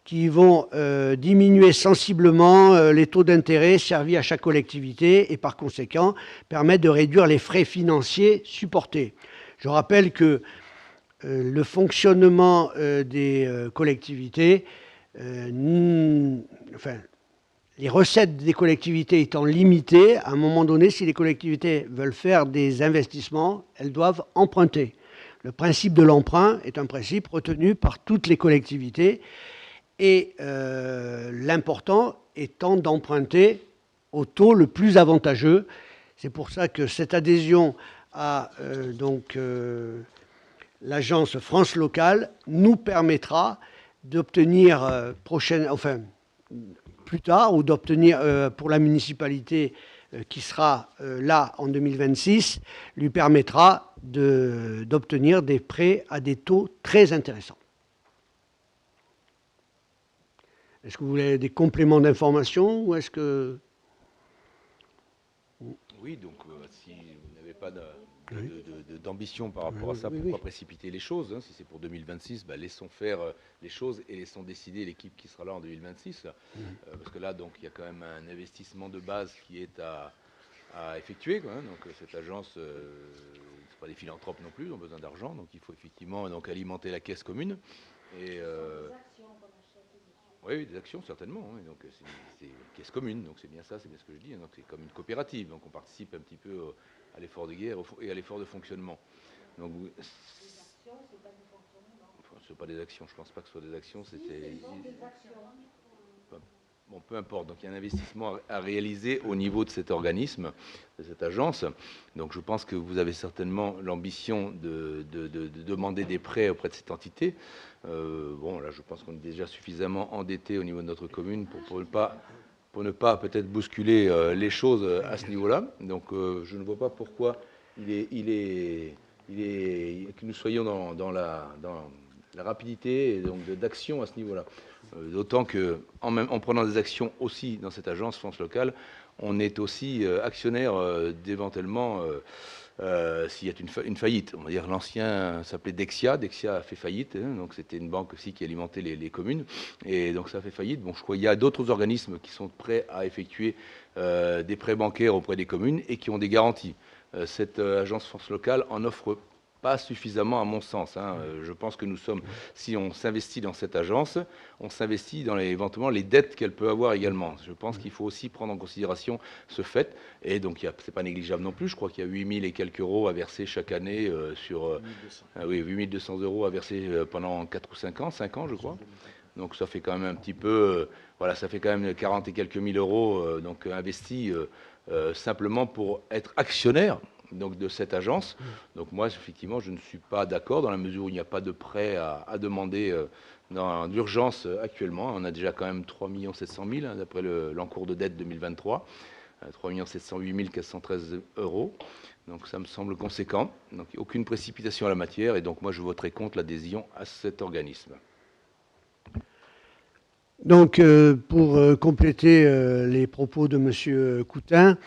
qui vont diminuer sensiblement les taux d'intérêt servis à chaque collectivité et par conséquent permettre de réduire les frais financiers supportés. Je rappelle que le fonctionnement des collectivités, enfin, les recettes des collectivités étant limitées, à un moment donné, si les collectivités veulent faire des investissements, elles doivent emprunter. Le principe de l'emprunt est un principe retenu par toutes les collectivités. Et l'important étant d'emprunter au taux le plus avantageux. C'est pour ça que cette adhésion à l'agence France Locale nous permettra d'obtenir plus tard, ou d'obtenir pour la municipalité qui sera là en 2026, lui permettra d'obtenir des prêts à des taux très intéressants. Est-ce que vous voulez des compléments d'information ou est-ce que... Oui, donc si vous n'avez pas d'ambition par rapport à ça, pourquoi précipiter les choses, hein? Si c'est pour 2026, laissons faire les choses et laissons décider l'équipe qui sera là en 2026. Parce que là, donc, il y a quand même un investissement de base qui est à effectuer. Quoi, hein. Donc cette agence, ce n'est pas des philanthropes non plus, ils ont besoin d'argent. Donc il faut effectivement alimenter la caisse commune. Et, oui, des actions certainement. Oui. Donc c'est une caisse commune, donc c'est bien ça, c'est bien ce que je dis. Donc c'est comme une coopérative, donc on participe un petit peu à l'effort de guerre et à l'effort de fonctionnement. Donc des actions, c'est pas du fonctionnement. Enfin, c'est pas des actions, je pense pas que ce soit des actions. C'était bon, peu importe. Donc il y a un investissement à réaliser au niveau de cet organisme, de cette agence. Donc je pense que vous avez certainement l'ambition de demander des prêts auprès de cette entité. Bon, là, je pense qu'on est déjà suffisamment endetté au niveau de notre commune pour ne pas peut-être bousculer les choses à ce niveau-là. Donc je ne vois pas pourquoi que nous soyons dans la rapidité d'action à ce niveau-là. D'autant qu'en prenant des actions aussi dans cette agence France Locale, on est aussi actionnaire d'éventuellement, s'il y a une faillite. On va dire l'ancien s'appelait Dexia. Dexia a fait faillite, hein, donc c'était une banque aussi qui alimentait les communes. Et donc ça a fait faillite. Bon, je crois qu'il y a d'autres organismes qui sont prêts à effectuer des prêts bancaires auprès des communes et qui ont des garanties. Cette agence France Locale en offre pas suffisamment à mon sens. Hein. Je pense que nous sommes, si on s'investit dans cette agence, on s'investit dans éventuellement les dettes qu'elle peut avoir également. Je pense qu'il faut aussi prendre en considération ce fait. Et donc, c'est pas négligeable non plus. Je crois qu'il y a 8 000 et quelques euros à verser chaque année sur... 8 200 euros à verser pendant 4 ou 5 ans, 5 ans je crois. Donc ça fait quand même un petit peu... voilà, ça fait quand même 40 et quelques mille euros donc investis simplement pour être actionnaire donc de cette agence. Donc moi, effectivement, je ne suis pas d'accord dans la mesure où il n'y a pas de prêt à demander dans l'urgence actuellement. On a déjà quand même 3 700 000 hein, d'après l'encours de dette 2023, 3 708 413 euros. Donc ça me semble conséquent. Donc aucune précipitation à la matière et donc moi je voterai contre l'adhésion à cet organisme. Donc, pour compléter les propos de M. Coutin,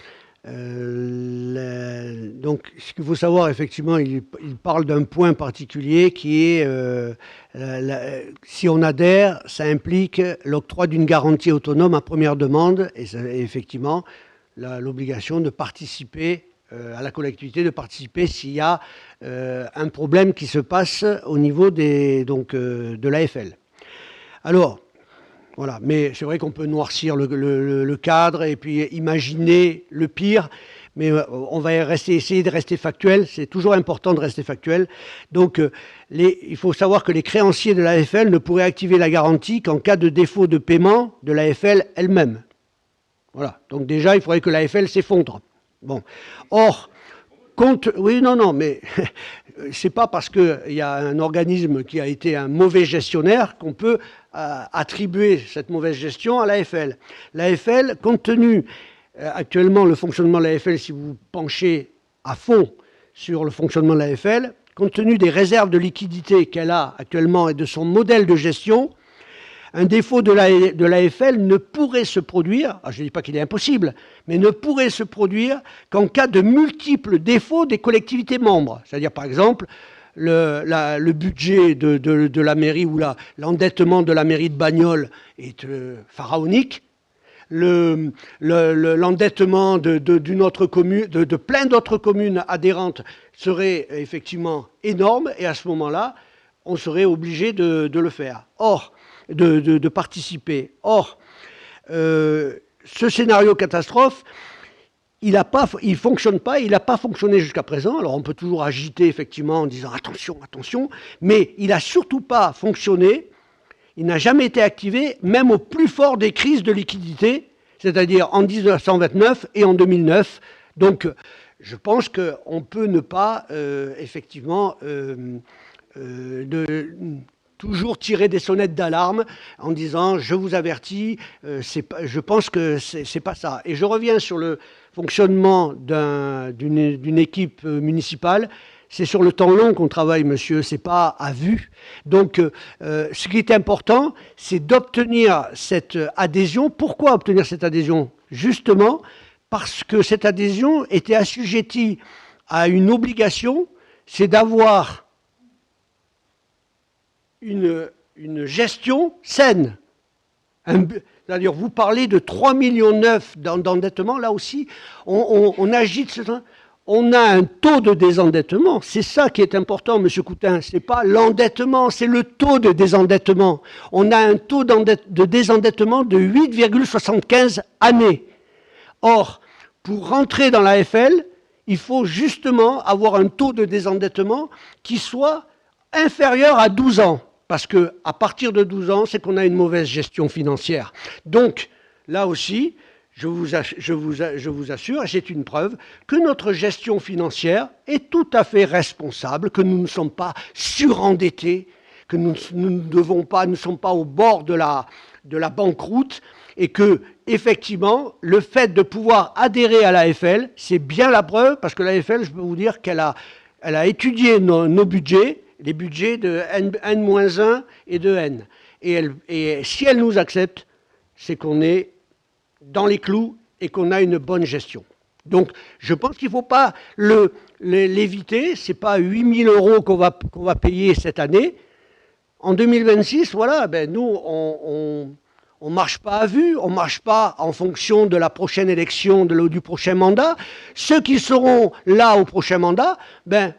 donc, ce qu'il faut savoir, effectivement, il parle d'un point particulier qui est, si on adhère, ça implique l'octroi d'une garantie autonome à première demande, et effectivement, l'obligation de participer à la collectivité, de participer s'il y a un problème qui se passe au niveau de l'AFL. Alors, voilà, mais c'est vrai qu'on peut noircir le cadre et puis imaginer le pire, mais on va essayer de rester factuel. C'est toujours important de rester factuel. Donc, il faut savoir que les créanciers de l'AFL ne pourraient activer la garantie qu'en cas de défaut de paiement de l'AFL elle-même. Voilà, donc déjà, il faudrait que l'AFL s'effondre. Bon, or, oui, non, mais c'est pas parce qu'il y a un organisme qui a été un mauvais gestionnaire qu'on peut attribuer cette mauvaise gestion à l'AFL. L'AFL, compte tenu actuellement le fonctionnement de l'AFL, si vous penchez à fond sur le fonctionnement de l'AFL, compte tenu des réserves de liquidité qu'elle a actuellement et de son modèle de gestion, un défaut de l'AFL ne pourrait se produire, je ne dis pas qu'il est impossible, mais ne pourrait se produire qu'en cas de multiples défauts des collectivités membres. C'est-à-dire, par exemple, le budget de la mairie ou l'endettement de la mairie de Bagnoles est pharaonique. L'endettement d'une autre commune, de plein d'autres communes adhérentes serait effectivement énorme, et à ce moment-là, on serait obligé de le faire. Or, de participer. Or, ce scénario catastrophe, il ne fonctionne pas, il n'a pas fonctionné jusqu'à présent. Alors on peut toujours agiter effectivement en disant attention, attention, mais il n'a surtout pas fonctionné, il n'a jamais été activé, même au plus fort des crises de liquidité, c'est-à-dire en 1929 et en 2009. Donc je pense qu'on peut ne pas effectivement toujours tirer des sonnettes d'alarme en disant je vous avertis, je pense que c'est pas ça. Et je reviens sur le fonctionnement d'une équipe municipale. C'est sur le temps long qu'on travaille, monsieur, c'est pas à vue. Donc, ce qui est important, c'est d'obtenir cette adhésion. Pourquoi obtenir cette adhésion? Justement, parce que cette adhésion était assujettie à une obligation, c'est d'avoir une gestion saine. C'est-à-dire, vous parlez de 3,9 millions d'endettement, là aussi, on agite, on a un taux de désendettement, c'est ça qui est important, monsieur Coutin, c'est pas l'endettement, c'est le taux de désendettement. On a un taux de désendettement de 8,75 années. Or, pour rentrer dans l'AFL, il faut justement avoir un taux de désendettement qui soit inférieur à 12 ans. Parce qu'à partir de 12 ans, c'est qu'on a une mauvaise gestion financière. Donc, là aussi, je vous assure, c'est une preuve, que notre gestion financière est tout à fait responsable, que nous ne sommes pas surendettés, que nous ne sommes pas au bord de la banqueroute, et que, effectivement, le fait de pouvoir adhérer à l'AFL, c'est bien la preuve, parce que l'AFL, je peux vous dire qu'elle a étudié nos budgets, les budgets de N-1 et de N. Et si elle nous accepte, c'est qu'on est dans les clous et qu'on a une bonne gestion. Donc, je pense qu'il ne faut pas l'éviter. Ce n'est pas 8 000 € qu'on va payer cette année. En 2026, voilà, nous, on ne marche pas à vue, on ne marche pas en fonction de la prochaine élection, du prochain mandat. Ceux qui seront là au prochain mandat,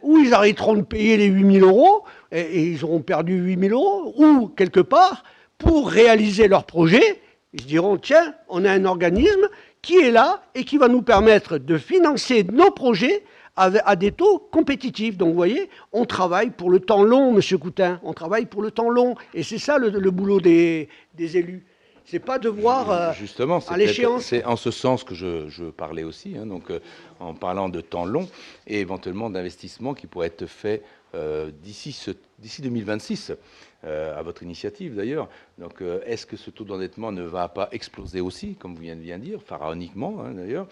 ou ils arrêteront de payer les 8 000 € et ils auront perdu 8 000 €, ou quelque part, pour réaliser leur projet, ils se diront, tiens, on a un organisme qui est là et qui va nous permettre de financer nos projets à des taux compétitifs. Donc vous voyez, on travaille pour le temps long, monsieur Coutin, on travaille pour le temps long. Et c'est ça le boulot des élus. C'est pas de voir justement, à l'échéance. C'est en ce sens que je parlais aussi, donc en parlant de temps long et éventuellement d'investissements qui pourraient être faits d'ici 2026, à votre initiative d'ailleurs. Donc est-ce que ce taux d'endettement ne va pas exploser aussi, comme vous venez de bien dire, pharaoniquement d'ailleurs,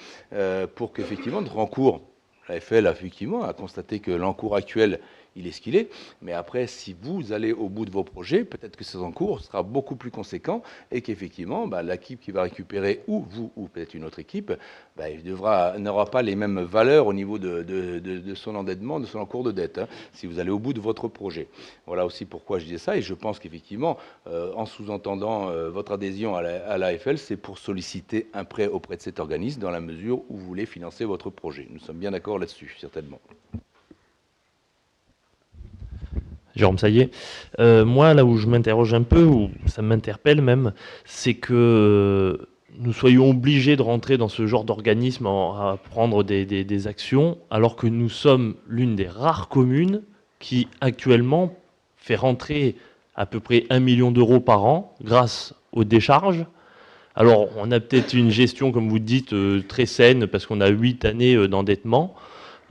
pour qu'effectivement notre encours, l'AFL effectivement a constaté que l'encours actuel il est ce qu'il est. Mais après, si vous allez au bout de vos projets, peut-être que ces encours sera beaucoup plus conséquent et qu'effectivement, l'équipe qui va récupérer, ou vous, ou peut-être une autre équipe, il n'aura pas les mêmes valeurs au niveau de son endettement, de son encours de dette, si vous allez au bout de votre projet. Voilà aussi pourquoi je disais ça, et je pense qu'effectivement, en sous-entendant votre adhésion à l'AFL, c'est pour solliciter un prêt auprès de cet organisme dans la mesure où vous voulez financer votre projet. Nous sommes bien d'accord là-dessus, certainement. Jérôme Saillet. Moi, là où je m'interroge un peu, où ça m'interpelle même, c'est que nous soyons obligés de rentrer dans ce genre d'organisme à prendre des actions, alors que nous sommes l'une des rares communes qui, actuellement, fait rentrer à peu près 1 million d'euros par an grâce aux décharges. Alors, on a peut-être une gestion, comme vous dites, très saine, parce qu'on a 8 années d'endettement.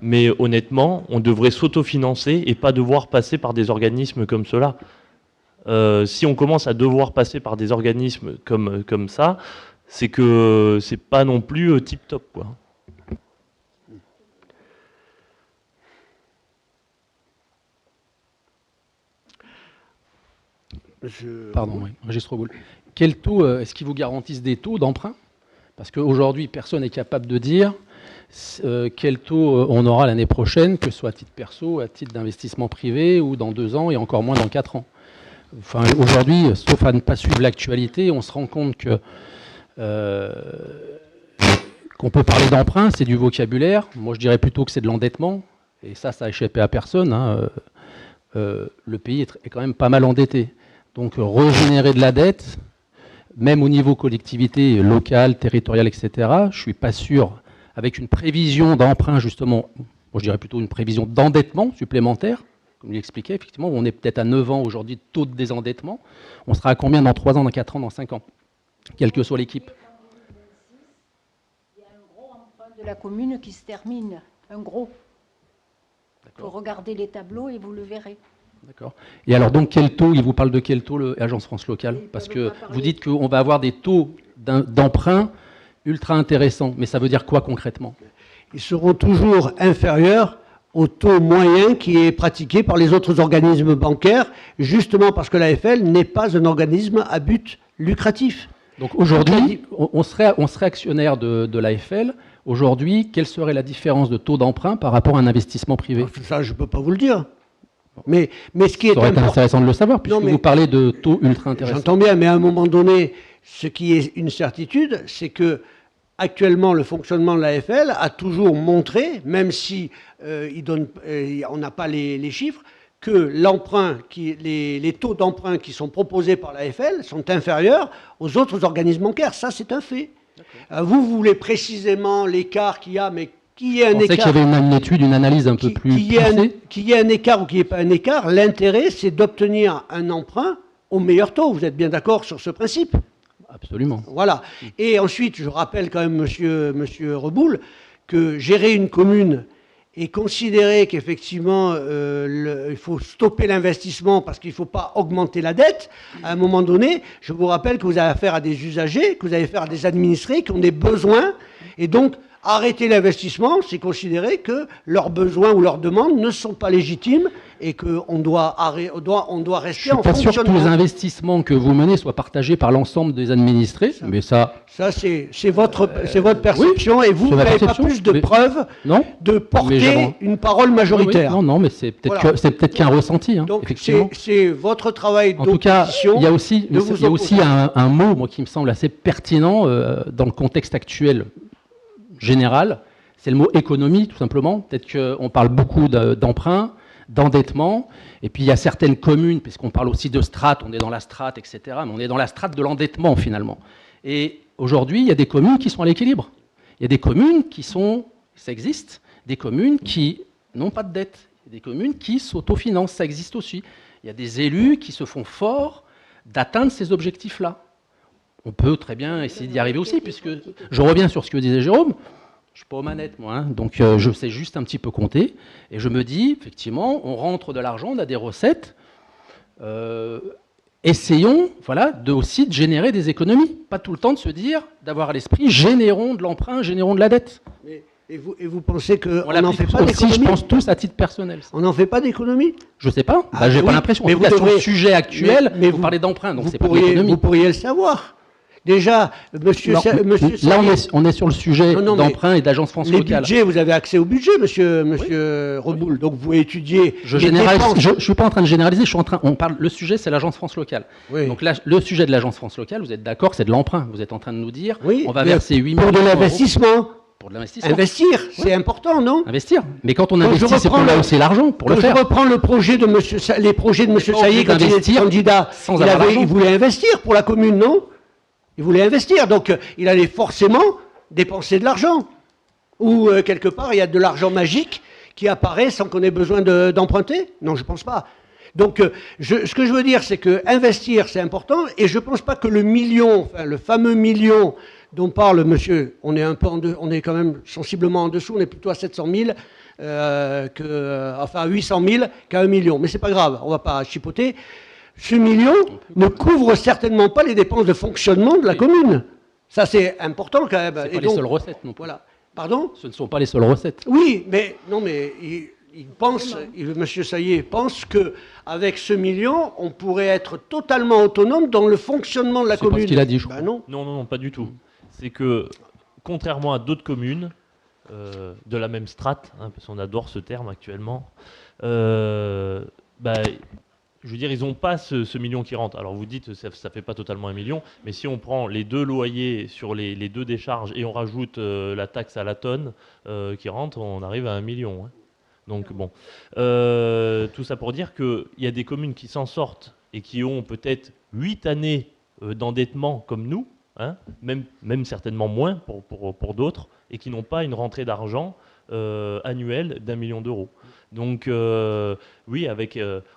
Mais honnêtement, on devrait s'autofinancer et pas devoir passer par des organismes comme cela. Si on commence à devoir passer par des organismes comme ça, c'est que c'est pas non plus tip-top, quoi. Pardon, oui, Régis Reboul. Quel taux, est-ce qu'ils vous garantissent des taux d'emprunt? Parce qu'aujourd'hui, personne n'est capable de dire quel taux on aura l'année prochaine, que ce soit à titre perso, à titre d'investissement privé, ou dans 2 ans, et encore moins dans 4 ans. Enfin, aujourd'hui, sauf à ne pas suivre l'actualité, on se rend compte que qu'on peut parler d'emprunt, c'est du vocabulaire. Moi, je dirais plutôt que c'est de l'endettement. Et ça a échappé à personne. Le pays est quand même pas mal endetté. Donc, régénérer de la dette, même au niveau collectivité locale, territoriale, etc., je ne suis pas sûr, avec une prévision d'emprunt, justement, moi je dirais plutôt une prévision d'endettement supplémentaire, comme il expliquait, effectivement, on est peut-être à 9 ans aujourd'hui de taux de désendettement. On sera à combien dans 3 ans, dans 4 ans, dans 5 ans, quelle que soit l'équipe? Il y a un gros emprunt de la commune qui se termine, un gros. Il faut regarder les tableaux et vous le verrez. D'accord. Et alors donc quel taux, il vous parle de quel taux l'Agence France Locale? Parce que vous dites qu'on va avoir des taux d'emprunt ultra intéressants, mais ça veut dire quoi concrètement? Ils seront toujours inférieurs au taux moyen qui est pratiqué par les autres organismes bancaires, justement parce que l'AFL n'est pas un organisme à but lucratif. Donc aujourd'hui, on serait actionnaire de l'AFL. Aujourd'hui, quelle serait la différence de taux d'emprunt par rapport à un investissement privé? Ça, je ne peux pas vous le dire. Mais ce qui est ça aurait été intéressant de le savoir, puisque vous parlez de taux ultra intéressants. J'entends bien, mais à un moment donné, ce qui est une certitude, c'est que actuellement, le fonctionnement de l'AFL a toujours montré, même si on n'a pas les chiffres, que les taux d'emprunt qui sont proposés par l'AFL sont inférieurs aux autres organismes bancaires. Ça, c'est un fait. Vous voulez précisément l'écart qu'il y a, mais qu'il y ait un écart. On sait qu'il y avait une étude, une analyse un peu plus poussée. Qu'il y ait un écart ou qu'il n'y ait pas un écart, l'intérêt, c'est d'obtenir un emprunt au meilleur taux. Vous êtes bien d'accord sur ce principe? Absolument. Voilà. Et ensuite, je rappelle quand même, monsieur Reboul, que gérer une commune et considérer qu'effectivement, il faut stopper l'investissement parce qu'il ne faut pas augmenter la dette, à un moment donné, je vous rappelle que vous avez affaire à des usagers, que vous avez affaire à des administrés qui ont des besoins, et donc arrêter l'investissement, c'est considérer que leurs besoins ou leurs demandes ne sont pas légitimes et qu'on doit rester en fonctionnement. Je suis pas sûr que tous les investissements que vous menez soient partagés par l'ensemble des administrés, mais ça c'est votre perception, oui, et vous n'avez pas plus de preuves de porter une parole majoritaire. Oui, non, mais c'est peut-être qu'un ressenti. Donc effectivement. C'est votre travail d'opposition. En tout cas, il y a aussi un mot, moi, qui me semble assez pertinent dans le contexte actuel général, c'est le mot économie, tout simplement. Peut-être qu'on parle beaucoup d'emprunt, d'endettement, et puis il y a certaines communes, puisqu'on parle aussi de strate, on est dans la strate, etc., mais on est dans la strate de l'endettement, finalement. Et aujourd'hui, il y a des communes qui sont à l'équilibre. Il y a des communes ça existe, des communes qui n'ont pas de dette. Il y a des communes qui s'autofinancent, ça existe aussi. Il y a des élus qui se font forts d'atteindre ces objectifs-là. On peut très bien essayer d'y arriver aussi, puisque je reviens sur ce que disait Jérôme. Je ne suis pas aux manettes, moi, donc je sais juste un petit peu compter. Et je me dis, effectivement, on rentre de l'argent, on a des recettes. Essayons aussi de générer des économies. Pas tout le temps de se dire, d'avoir à l'esprit, générons de l'emprunt, générons de la dette. Et vous pensez qu'on On n'en fait l'applique pas aussi, je d'économie? pense, tous à titre personnel. ça. On n'en fait pas d'économie? Je sais pas. Ah, J'ai oui, pas l'impression. En mais tout vous cas, sur devrez- le sujet actuel, mais vous vous- parlez d'emprunt, donc vous c'est pas de pourriez, l'économie. vous pourriez le savoir. Déjà, monsieur, Non, monsieur là, Sayé, on est sur le sujet Non, non, mais d'emprunt et d'agence France les locale. budgets, vous avez accès au budget, monsieur Reboul. Donc vous étudiez Je les généralise. dépenses. Je suis pas en train de généraliser. On parle. Le sujet, c'est l'agence France locale. Oui. Donc là, le sujet de l'agence France locale, vous êtes d'accord, c'est de l'emprunt. Vous êtes en train de nous dire, Oui, on va mais verser 8 pour millions de d'euros l'investissement. pour de l'investissement. Investir, c'est important, non? Investir. Mais quand on Quand je investit, c'est pour reprends là le- où c'est l'argent pour Quand le je faire. reprends le projet de les projets de monsieur pas obligé Sayé quand il était d'investir candidat, sans avoir l'argent. il voulait investir pour la commune, non? Il voulait investir, donc il allait forcément dépenser de l'argent. Ou quelque part, il y a de l'argent magique qui apparaît sans qu'on ait besoin d'emprunter? Non, je ne pense pas. Donc, ce que je veux dire, c'est que investir, c'est important, et je ne pense pas que le million, enfin, le fameux million dont parle monsieur, on est un peu on est quand même sensiblement en dessous, on est plutôt à 700 000, enfin 800 000 qu'à 1 million. Mais c'est pas grave, on ne va pas chipoter. Ce million ne couvre certainement pas les dépenses de fonctionnement de la commune. Ça, c'est important quand même. C'est Et pas les donc, seules recettes non plus. voilà. Pardon? Ce ne sont pas les seules recettes. Oui, mais non, mais il pense, monsieur Sayé pense que avec ce million, on pourrait être totalement autonome dans le fonctionnement de la C'est pas commune. ce qu'il a dit, je Ben crois. non. Non, pas du tout. C'est que, contrairement à d'autres communes de la même strate, hein, parce qu'on adore ce terme actuellement, je veux dire, ils n'ont pas ce million qui rentre. Alors vous dites, ça ne fait pas totalement 1 million, mais si on prend les 2 loyers sur les 2 décharges et on rajoute la taxe à la tonne qui rentre, on arrive à 1 million. Hein. Donc bon, tout ça pour dire qu'il y a des communes qui s'en sortent et qui ont peut-être 8 années d'endettement comme nous, hein, même certainement moins pour d'autres, et qui n'ont pas une rentrée d'argent annuelle d'1 million d'euros. Donc oui,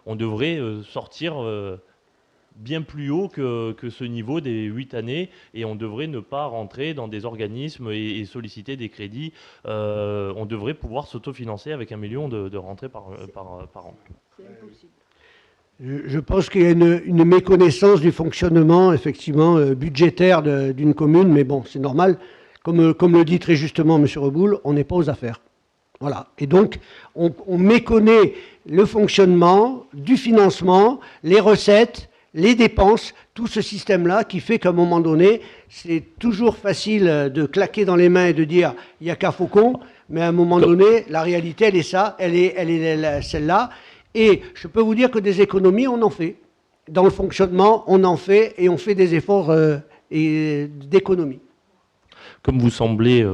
on devrait sortir bien plus haut que ce niveau des 8 années, et on devrait ne pas rentrer dans des organismes et solliciter des crédits. On devrait pouvoir s'autofinancer avec 1 million de rentrées par an. C'est impossible. Je pense qu'il y a une méconnaissance du fonctionnement, effectivement, budgétaire d'une commune, mais bon, c'est normal. Comme le dit très justement M. Reboul, on n'est pas aux affaires. Voilà. Et donc, on méconnaît le fonctionnement du financement, les recettes, les dépenses, tout ce système-là qui fait qu'à un moment donné, c'est toujours facile de claquer dans les mains et de dire il n'y a qu'à Faucon, mais à un moment donné, la réalité, elle est ça, elle est celle-là. Et je peux vous dire que des économies, on en fait. Dans le fonctionnement, on en fait, et on fait des efforts d'économie. Comme vous semblez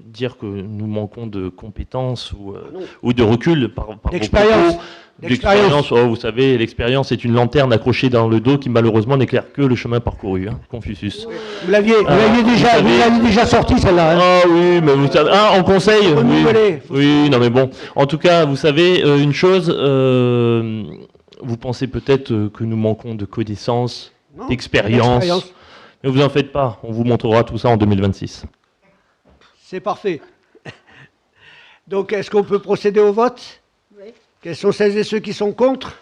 dire que nous manquons de compétences ou de recul par D'expérience. D'expérience. Oh, vous savez, l'expérience est une lanterne accrochée dans le dos qui malheureusement n'éclaire que le chemin parcouru. Hein, Confucius. Vous l'aviez déjà sorti celle-là. Hein. Ah oui, mais vous savez, en conseil. Oui, non mais bon. En tout cas, vous savez une chose. Vous pensez peut-être que nous manquons de connaissances, d'expérience. Ne vous en faites pas, on vous montrera tout ça en 2026. C'est parfait. Donc, est-ce qu'on peut procéder au vote? Oui. Quels sont celles et ceux qui sont contre?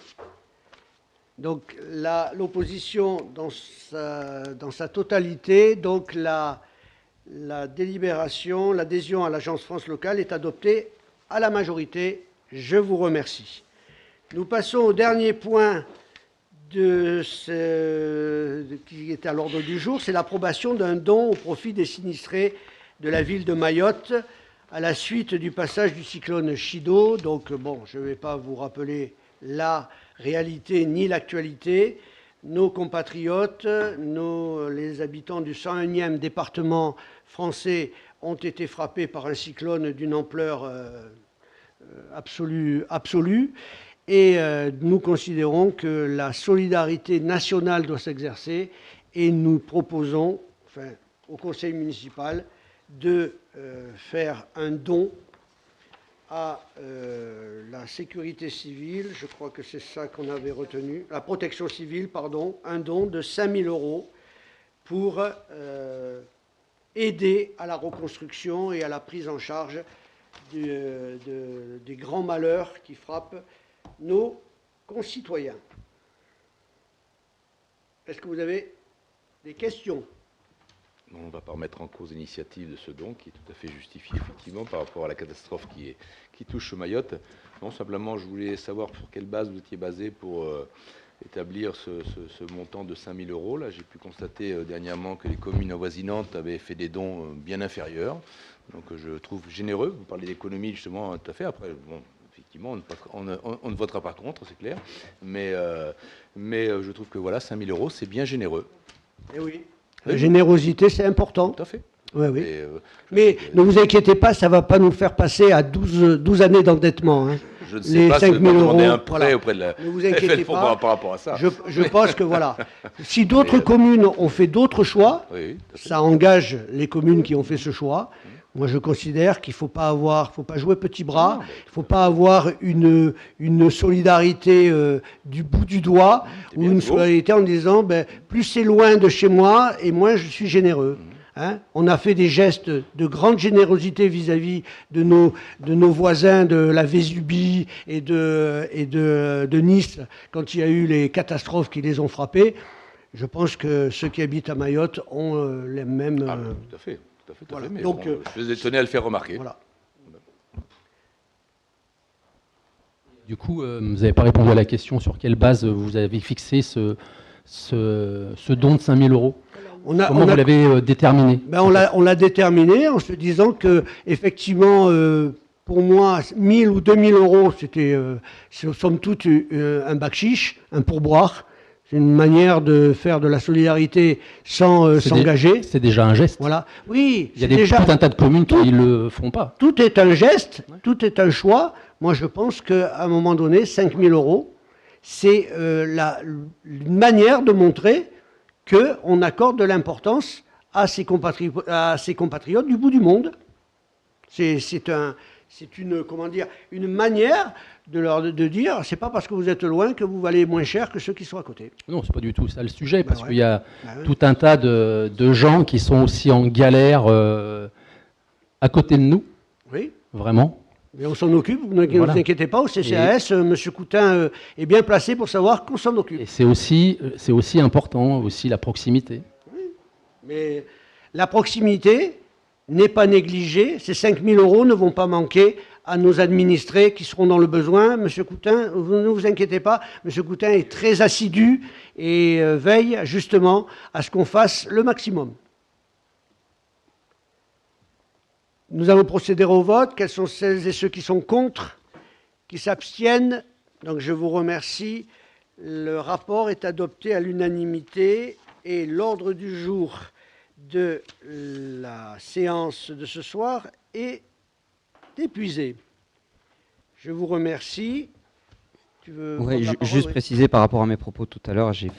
Donc, l'opposition dans sa totalité, donc la délibération, l'adhésion à l'Agence France locale est adoptée à la majorité. Je vous remercie. Nous passons au dernier point qui est à l'ordre du jour, c'est l'approbation d'un don au profit des sinistrés de la ville de Mayotte à la suite du passage du cyclone Chido. Donc bon, je ne vais pas vous rappeler la réalité ni l'actualité. Nos compatriotes, les habitants du 101e département français ont été frappés par un cyclone d'une ampleur absolue. Et nous considérons que la solidarité nationale doit s'exercer, et nous proposons au conseil municipal de faire un don à la sécurité civile, je crois que c'est ça qu'on avait retenu, la protection civile, pardon, un don de 5 000 euros pour aider à la reconstruction et à la prise en charge des grands malheurs qui frappent nos concitoyens. Est-ce que vous avez des questions? on ne va pas remettre en cause l'initiative de ce don, qui est tout à fait justifié, effectivement, par rapport à la catastrophe qui touche Mayotte. Non, simplement, je voulais savoir sur quelle base vous étiez basé pour établir ce montant de 5 000 euros. Là, j'ai pu constater dernièrement que les communes avoisinantes avaient fait des dons bien inférieurs. Donc, je trouve généreux. Vous parlez d'économie, justement, tout à fait. Après, bon, effectivement, on ne votera pas contre, c'est clair. Mais je trouve que, voilà, 5 000 euros, c'est bien généreux. Eh oui. La générosité, c'est important. Tout à fait. Oui, oui. Mais ne vous inquiétez pas, ça ne va pas nous faire passer à 12 années d'endettement. Hein. Je ne sais pas si vous demandez un prêt voilà. auprès de la Ne vous inquiétez pas par rapport à ça. Je pense que voilà. Si d'autres communes ont fait d'autres choix, Oui, ça engage les communes qui ont fait ce choix. Moi, je considère qu'il ne faut pas jouer petit bras. Il ne faut pas avoir une solidarité du bout du doigt ou une solidarité en disant plus c'est loin de chez moi et moins je suis généreux. Hein, on a fait des gestes de grande générosité vis-à-vis de nos voisins de la Vésubie et de Nice quand il y a eu les catastrophes qui les ont frappés. Je pense que ceux qui habitent à Mayotte ont les mêmes... tout à fait. Voilà. Mais donc, bon, je tenais à le faire remarquer. Voilà. Du coup, vous n'avez pas répondu à la question sur quelle base vous avez fixé ce don de 5 000 euros. Comment vous l'avez déterminé? On l'a déterminé en se disant que, effectivement, pour moi, 1 000 ou 2 000 euros, c'était, somme toute, un bakchich, un pourboire. C'est une manière de faire de la solidarité sans s'engager. C'est déjà un geste. Voilà. Oui, il y a tout un tas de communes qui ne le font pas. Tout est un geste, tout est un choix. Moi, je pense qu'à un moment donné, 5 000 euros, c'est une manière de montrer qu'on accorde de l'importance à ses compatriotes du bout du monde. C'est une manière de dire, c'est pas parce que vous êtes loin que vous valez moins cher que ceux qui sont à côté. Non, c'est pas du tout ça le sujet, parce qu'il y a tout un tas de gens qui sont aussi en galère à côté de nous. Oui. Vraiment. Mais on s'en occupe, ne vous inquiétez pas, au CCAS, M. Coutin est bien placé pour savoir qu'on s'en occupe. Et c'est aussi important, aussi la proximité. Oui. Mais la proximité n'est pas négligée, ces 5 000 euros ne vont pas manquer à nos administrés qui seront dans le besoin. M. Coutin, ne vous inquiétez pas, M. Coutin est très assidu et veille justement à ce qu'on fasse le maximum. Nous allons procéder au vote. Quels sont celles et ceux qui sont contre, qui s'abstiennent? Donc je vous remercie. Le rapport est adopté à l'unanimité et l'ordre du jour de la séance de ce soir est épuisé. Je vous remercie. Tu veux oui, juste préciser par rapport à mes propos tout à l'heure, j'ai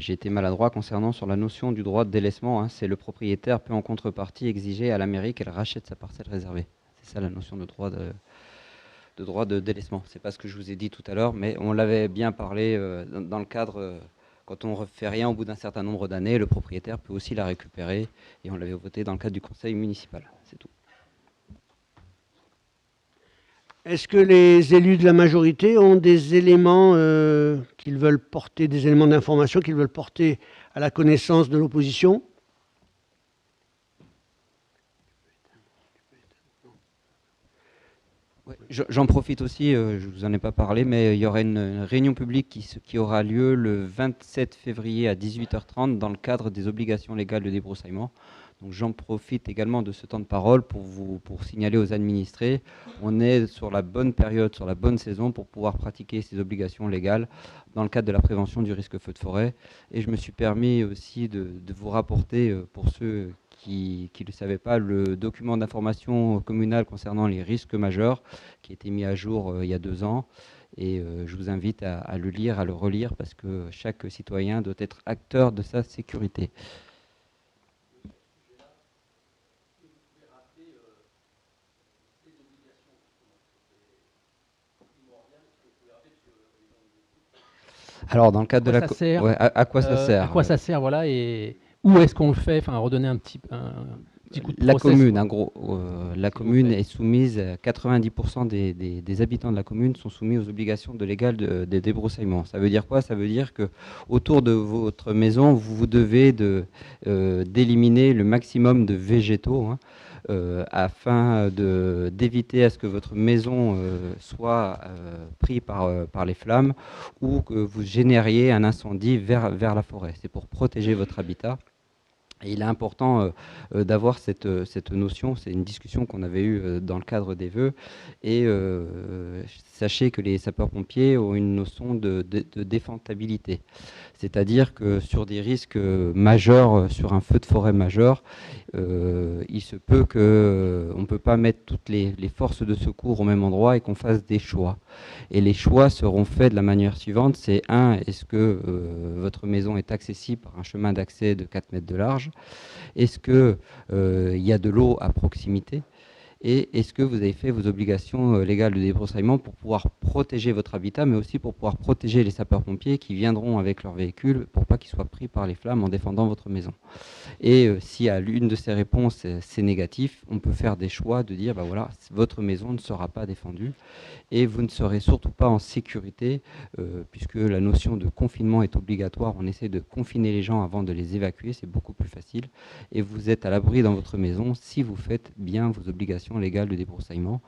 été maladroit concernant sur la notion du droit de délaissement. C'est le propriétaire peut en contrepartie exiger à la mairie qu'elle rachète sa parcelle réservée. C'est ça la notion de droit de délaissement. C'est pas ce que je vous ai dit tout à l'heure, mais on l'avait bien parlé dans le cadre, quand on ne fait rien au bout d'un certain nombre d'années, le propriétaire peut aussi la récupérer, et on l'avait voté dans le cadre du conseil municipal. C'est tout. Est-ce que les élus de la majorité ont des éléments qu'ils veulent porter, des éléments d'information qu'ils veulent porter à la connaissance de l'opposition? J'en profite aussi, je ne vous en ai pas parlé, mais il y aura une réunion publique qui aura lieu le 27 février à 18h30 dans le cadre des obligations légales de débroussaillement. Donc j'en profite également de ce temps de parole pour signaler aux administrés, on est sur la bonne période, sur la bonne saison pour pouvoir pratiquer ces obligations légales dans le cadre de la prévention du risque feu de forêt. Et je me suis permis aussi de vous rapporter, pour ceux qui ne le savaient pas, le document d'information communal concernant les risques majeurs qui a été mis à jour il y a 2 ans. Et je vous invite à le lire, à le relire, parce que chaque citoyen doit être acteur de sa sécurité. Alors, dans le cadre de la... à quoi ça sert? À quoi ça sert, voilà, et où est-ce qu'on le fait? Enfin, redonner un petit... Petit coup de La process, commune, quoi. en gros, la commune est soumise, 90% des habitants de la commune sont soumis aux obligations de légales des débroussaillements. Ça veut dire quoi? Ça veut dire que autour de votre maison, vous devez d'éliminer le maximum de végétaux, hein, afin d'éviter à ce que votre maison soit prise par les flammes ou que vous génériez un incendie vers la forêt. C'est pour protéger votre habitat. Et il est important d'avoir cette notion, c'est une discussion qu'on avait eue dans le cadre des vœux, et sachez que les sapeurs-pompiers ont une notion de défendabilité. C'est-à-dire que sur des risques majeurs, sur un feu de forêt majeur, il se peut qu'on ne peut pas mettre toutes les forces de secours au même endroit et qu'on fasse des choix. Et les choix seront faits de la manière suivante, c'est est-ce que votre maison est accessible par un chemin d'accès de 4 mètres de large? Est-ce qu'il y a de l'eau à proximité? Et est-ce que vous avez fait vos obligations légales de débroussaillement pour pouvoir protéger votre habitat, mais aussi pour pouvoir protéger les sapeurs-pompiers qui viendront avec leur véhicule pour pas qu'ils soient pris par les flammes en défendant votre maison? Et si à l'une de ces réponses c'est négatif, on peut faire des choix de dire, bah voilà, votre maison ne sera pas défendue et vous ne serez surtout pas en sécurité, puisque la notion de confinement est obligatoire. On essaie de confiner les gens avant de les évacuer, c'est beaucoup plus facile. Et vous êtes à l'abri dans votre maison si vous faites bien vos obligations légales de débroussaillement.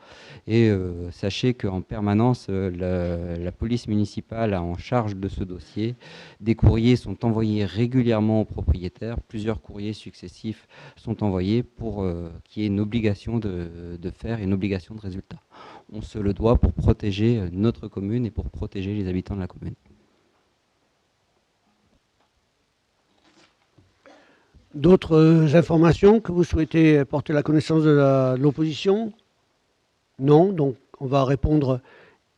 Et sachez qu'en permanence, la police municipale a en charge de ce dossier. Des courriers sont envoyés régulièrement aux propriétaires. Plusieurs courriers successifs sont envoyés pour qu'il y ait une obligation de faire et une obligation de résultat. On se le doit pour protéger notre commune et pour protéger les habitants de la commune. D'autres informations que vous souhaitez porter à la connaissance de l'opposition? Non, donc on va répondre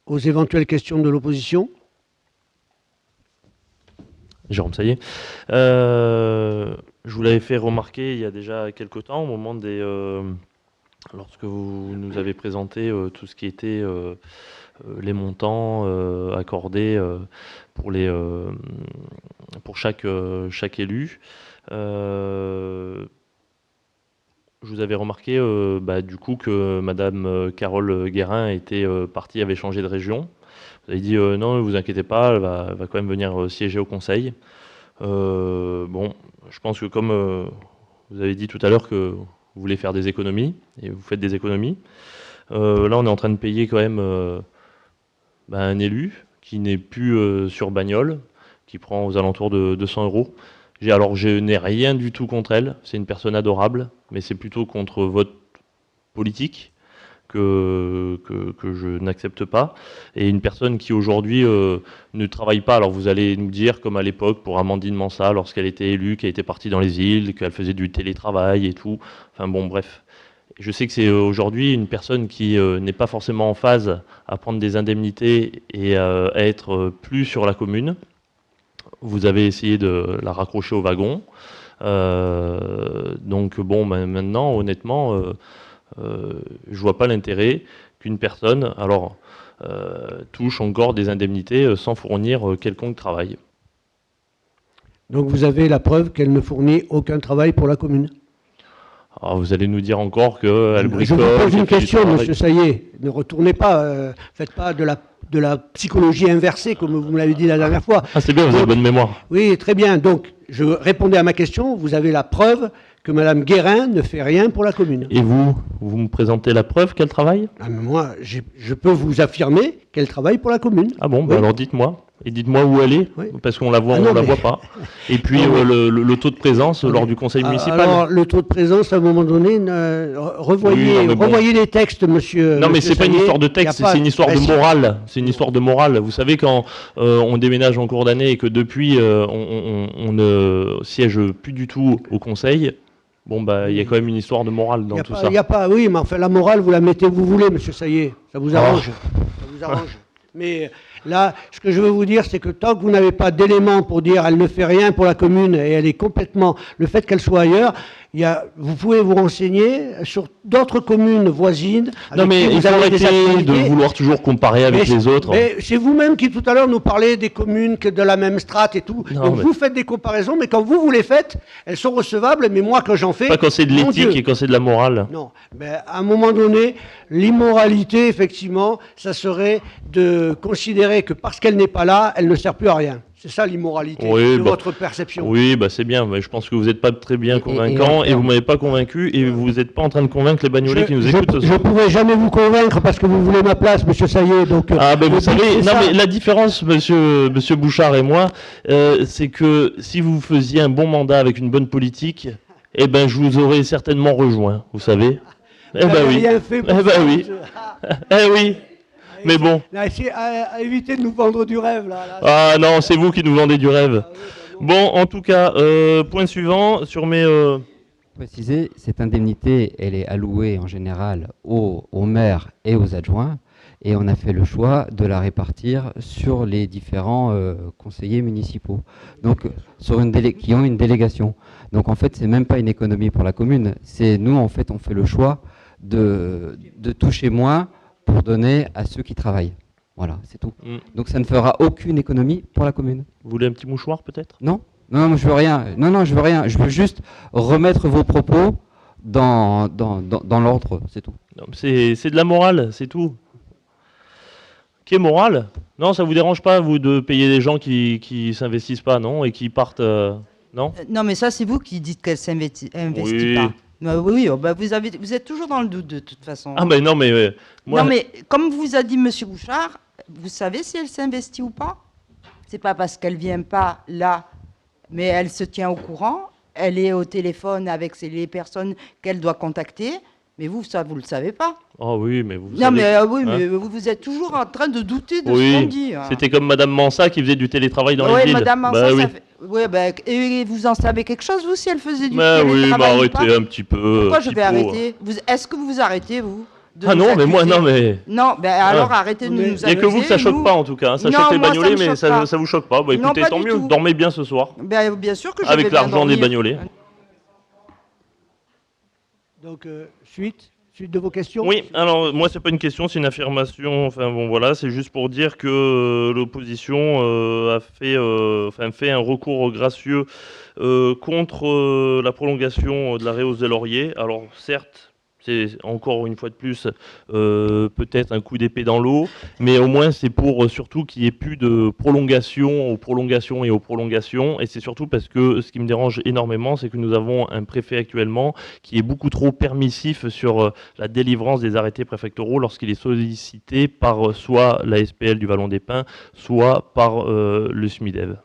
aux éventuelles questions de l'opposition. Jérôme Saillet. Je vous l'avais fait remarquer il y a déjà quelques temps, au moment lorsque vous nous avez présenté tout ce qui était les montants accordés pour chaque élu. Je vous avais remarqué du coup que Madame Carole Guérin était partie, avait changé de région. Vous avez dit non, ne vous inquiétez pas, elle va quand même venir siéger au conseil. Bon, je pense que comme vous avez dit tout à l'heure que vous voulez faire des économies, et vous faites des économies, là on est en train de payer quand même un élu qui n'est plus sur Bagnoles, qui prend aux alentours de 200 €. Alors je n'ai rien du tout contre elle, c'est une personne adorable, mais c'est plutôt contre votre politique que je n'accepte pas. Et une personne qui aujourd'hui ne travaille pas, alors vous allez nous dire, comme à l'époque pour Amandine Mansa, lorsqu'elle était élue, qu'elle était partie dans les îles, qu'elle faisait du télétravail et tout. Enfin bon, bref. Je sais que c'est aujourd'hui une personne qui n'est pas forcément en phase à prendre des indemnités et à être plus sur la commune. Vous avez essayé de la raccrocher au wagon. Donc bon, maintenant, honnêtement, je vois pas l'intérêt qu'une personne touche encore des indemnités sans fournir quelconque travail. Donc vous avez la preuve qu'elle ne fournit aucun travail pour la commune? Alors vous allez nous dire encore qu'elle bricole. Je vous pose une question, monsieur Saillet. Ne retournez pas, faites pas de la psychologie inversée, comme vous me l'avez dit la dernière fois. Ah, c'est bien, vous avez bonne mémoire. Oui, très bien. Donc, je répondais à ma question. Vous avez la preuve que Mme Guérin ne fait rien pour la commune. Et vous me présentez la preuve qu'elle travaille? Moi, je peux vous affirmer qu'elle travaille pour la commune. Ah bon, oui. Alors dites-moi. Et dites-moi où elle est, oui. Parce qu'on la voit, la voit pas. Et puis le taux de présence lors du conseil municipal. Alors le taux de présence, à un moment donné, revoyez les textes, monsieur. Non, mais c'est pas une histoire de texte, c'est une histoire de morale. C'est une histoire de morale. Vous savez, quand on déménage en cours d'année et que depuis on ne siège plus du tout au conseil. Bon, il y a quand même une histoire de morale dans tout ça. Il y a pas, oui, mais enfin la morale, vous la mettez où vous voulez, monsieur Saillet. Ça vous arrange. Ça vous arrange. Mais là, ce que je veux vous dire, c'est que tant que vous n'avez pas d'éléments pour dire elle ne fait rien pour la commune et elle est complètement... Le fait qu'elle soit ailleurs, vous pouvez vous renseigner sur d'autres communes voisines. Non, mais il faut arrêter de vouloir toujours comparer avec les autres. Mais c'est vous-même qui, tout à l'heure, nous parlez des communes de la même strate et tout. Non, donc, mais... vous faites des comparaisons, mais quand vous les faites, elles sont recevables. Mais moi, quand j'en fais... Pas quand c'est de l'éthique et quand c'est de la morale. Non. Mais à un moment donné, l'immoralité, effectivement, ça serait de considérer que parce qu'elle n'est pas là, elle ne sert plus à rien. C'est ça l'immoralité, oui, de votre perception. Oui, c'est bien, mais je pense que vous n'êtes pas très bien convaincant et vous ne m'avez pas convaincu et vous n'êtes pas en train de convaincre les bagnolés qui nous écoutent. Je ne pourrais jamais vous convaincre parce que vous voulez ma place, monsieur Saillet. Donc, vous savez, mais la différence, monsieur Bouchard et moi, c'est que si vous faisiez un bon mandat avec une bonne politique, eh ben, je vous aurais certainement rejoint, vous savez. Eh ben oui. Oui. Eh oui. Mais bon. À éviter de nous vendre du rêve, là. Ah non, c'est vous qui nous vendez du rêve. Bon, en tout cas, point suivant, sur mes... Préciser, cette indemnité, elle est allouée en général aux maires et aux adjoints, et on a fait le choix de la répartir sur les différents conseillers municipaux, donc qui ont une délégation. Donc en fait, c'est même pas une économie pour la commune, c'est nous, en fait, on fait le choix de toucher moins pour donner à ceux qui travaillent. Voilà, c'est tout. Donc ça ne fera aucune économie pour la commune. Vous voulez un petit mouchoir peut-être ? Non, je veux rien. Non, je veux rien. Je veux juste remettre vos propos dans l'ordre, c'est tout. C'est de la morale, c'est tout. Qui est morale ? Non, ça vous dérange pas, vous, de payer des gens qui s'investissent pas, non ? Et qui partent, non ? Non, mais ça, c'est vous qui dites qu'elle s'investit Oui. pas. Oui, vous êtes toujours dans le doute de toute façon. Ah ben non, mais moi... Non, mais comme vous a dit Monsieur Bouchard, vous savez si elle s'investit ou pas ? C'est pas parce qu'elle vient pas là, mais elle se tient au courant, elle est au téléphone avec les personnes qu'elle doit contacter, mais vous, ça, vous le savez pas. Ah oui, mais vous non, savez... mais oui, hein, mais vous êtes toujours en train de douter de ce qu'on dit. Hein. C'était comme Madame Mansa qui faisait du télétravail dans les villes. Madame Mansa, oui. ça fait... Oui, et vous en savez quelque chose, vous, si elle faisait du télétravail? télétravail arrêtez un petit peu. Pourquoi je vais arrêter Est-ce que vous arrêtez, vous Ah non, mais moi, non, mais... Non, alors arrêtez de nous accuser. Il n'y a que vous que ça choque pas, en tout cas. Hein. Ça choque les bagnolés, mais ça vous choque pas. Bah écoutez, pas tant mieux, dormez bien ce soir. Bien sûr que je vais avec l'argent des bagnolés. Donc, suite de vos questions. Oui, alors moi c'est pas une question, c'est une affirmation. Enfin bon voilà, c'est juste pour dire que l'opposition a fait un recours gracieux contre la prolongation de la rehausse des lauriers. Alors certes, c'est encore une fois de plus peut-être un coup d'épée dans l'eau, mais au moins c'est pour surtout qu'il n'y ait plus de prolongation aux prolongations. Et c'est surtout parce que ce qui me dérange énormément, c'est que nous avons un préfet actuellement qui est beaucoup trop permissif sur la délivrance des arrêtés préfectoraux lorsqu'il est sollicité par soit la SPL du Vallon des Pins, soit par le SMIDEV.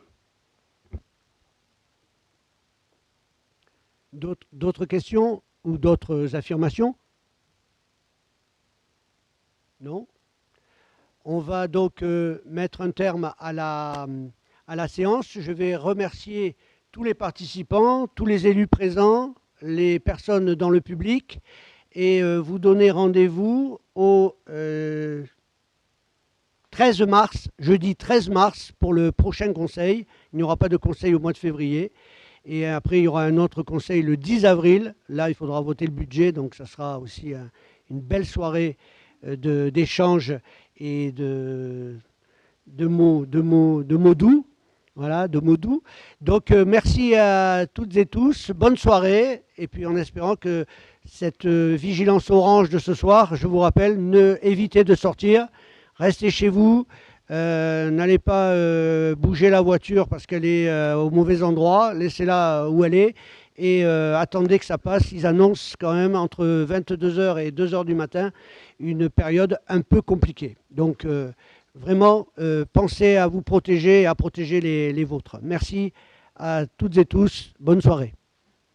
D'autres questions ou d'autres affirmations? Non? On va donc mettre un terme à la séance. Je vais remercier tous les participants, tous les élus présents, les personnes dans le public et vous donner rendez-vous au 13 mars, jeudi 13 mars, pour le prochain conseil. Il n'y aura pas de conseil au mois de février. Et après, il y aura un autre conseil le 10 avril. Là, il faudra voter le budget. Donc, ça sera aussi une belle soirée d'échanges et de mots doux. Voilà, de mots doux. Donc, merci à toutes et tous. Bonne soirée. Et puis, en espérant que cette vigilance orange de ce soir, je vous rappelle, évitez de sortir. Restez chez vous. N'allez pas bouger la voiture parce qu'elle est au mauvais endroit, laissez-la où elle est et attendez que ça passe. Ils annoncent quand même entre 22h et 2h du matin une période un peu compliquée. Donc vraiment, pensez à vous protéger et à protéger les vôtres. Merci à toutes et tous, bonne soirée.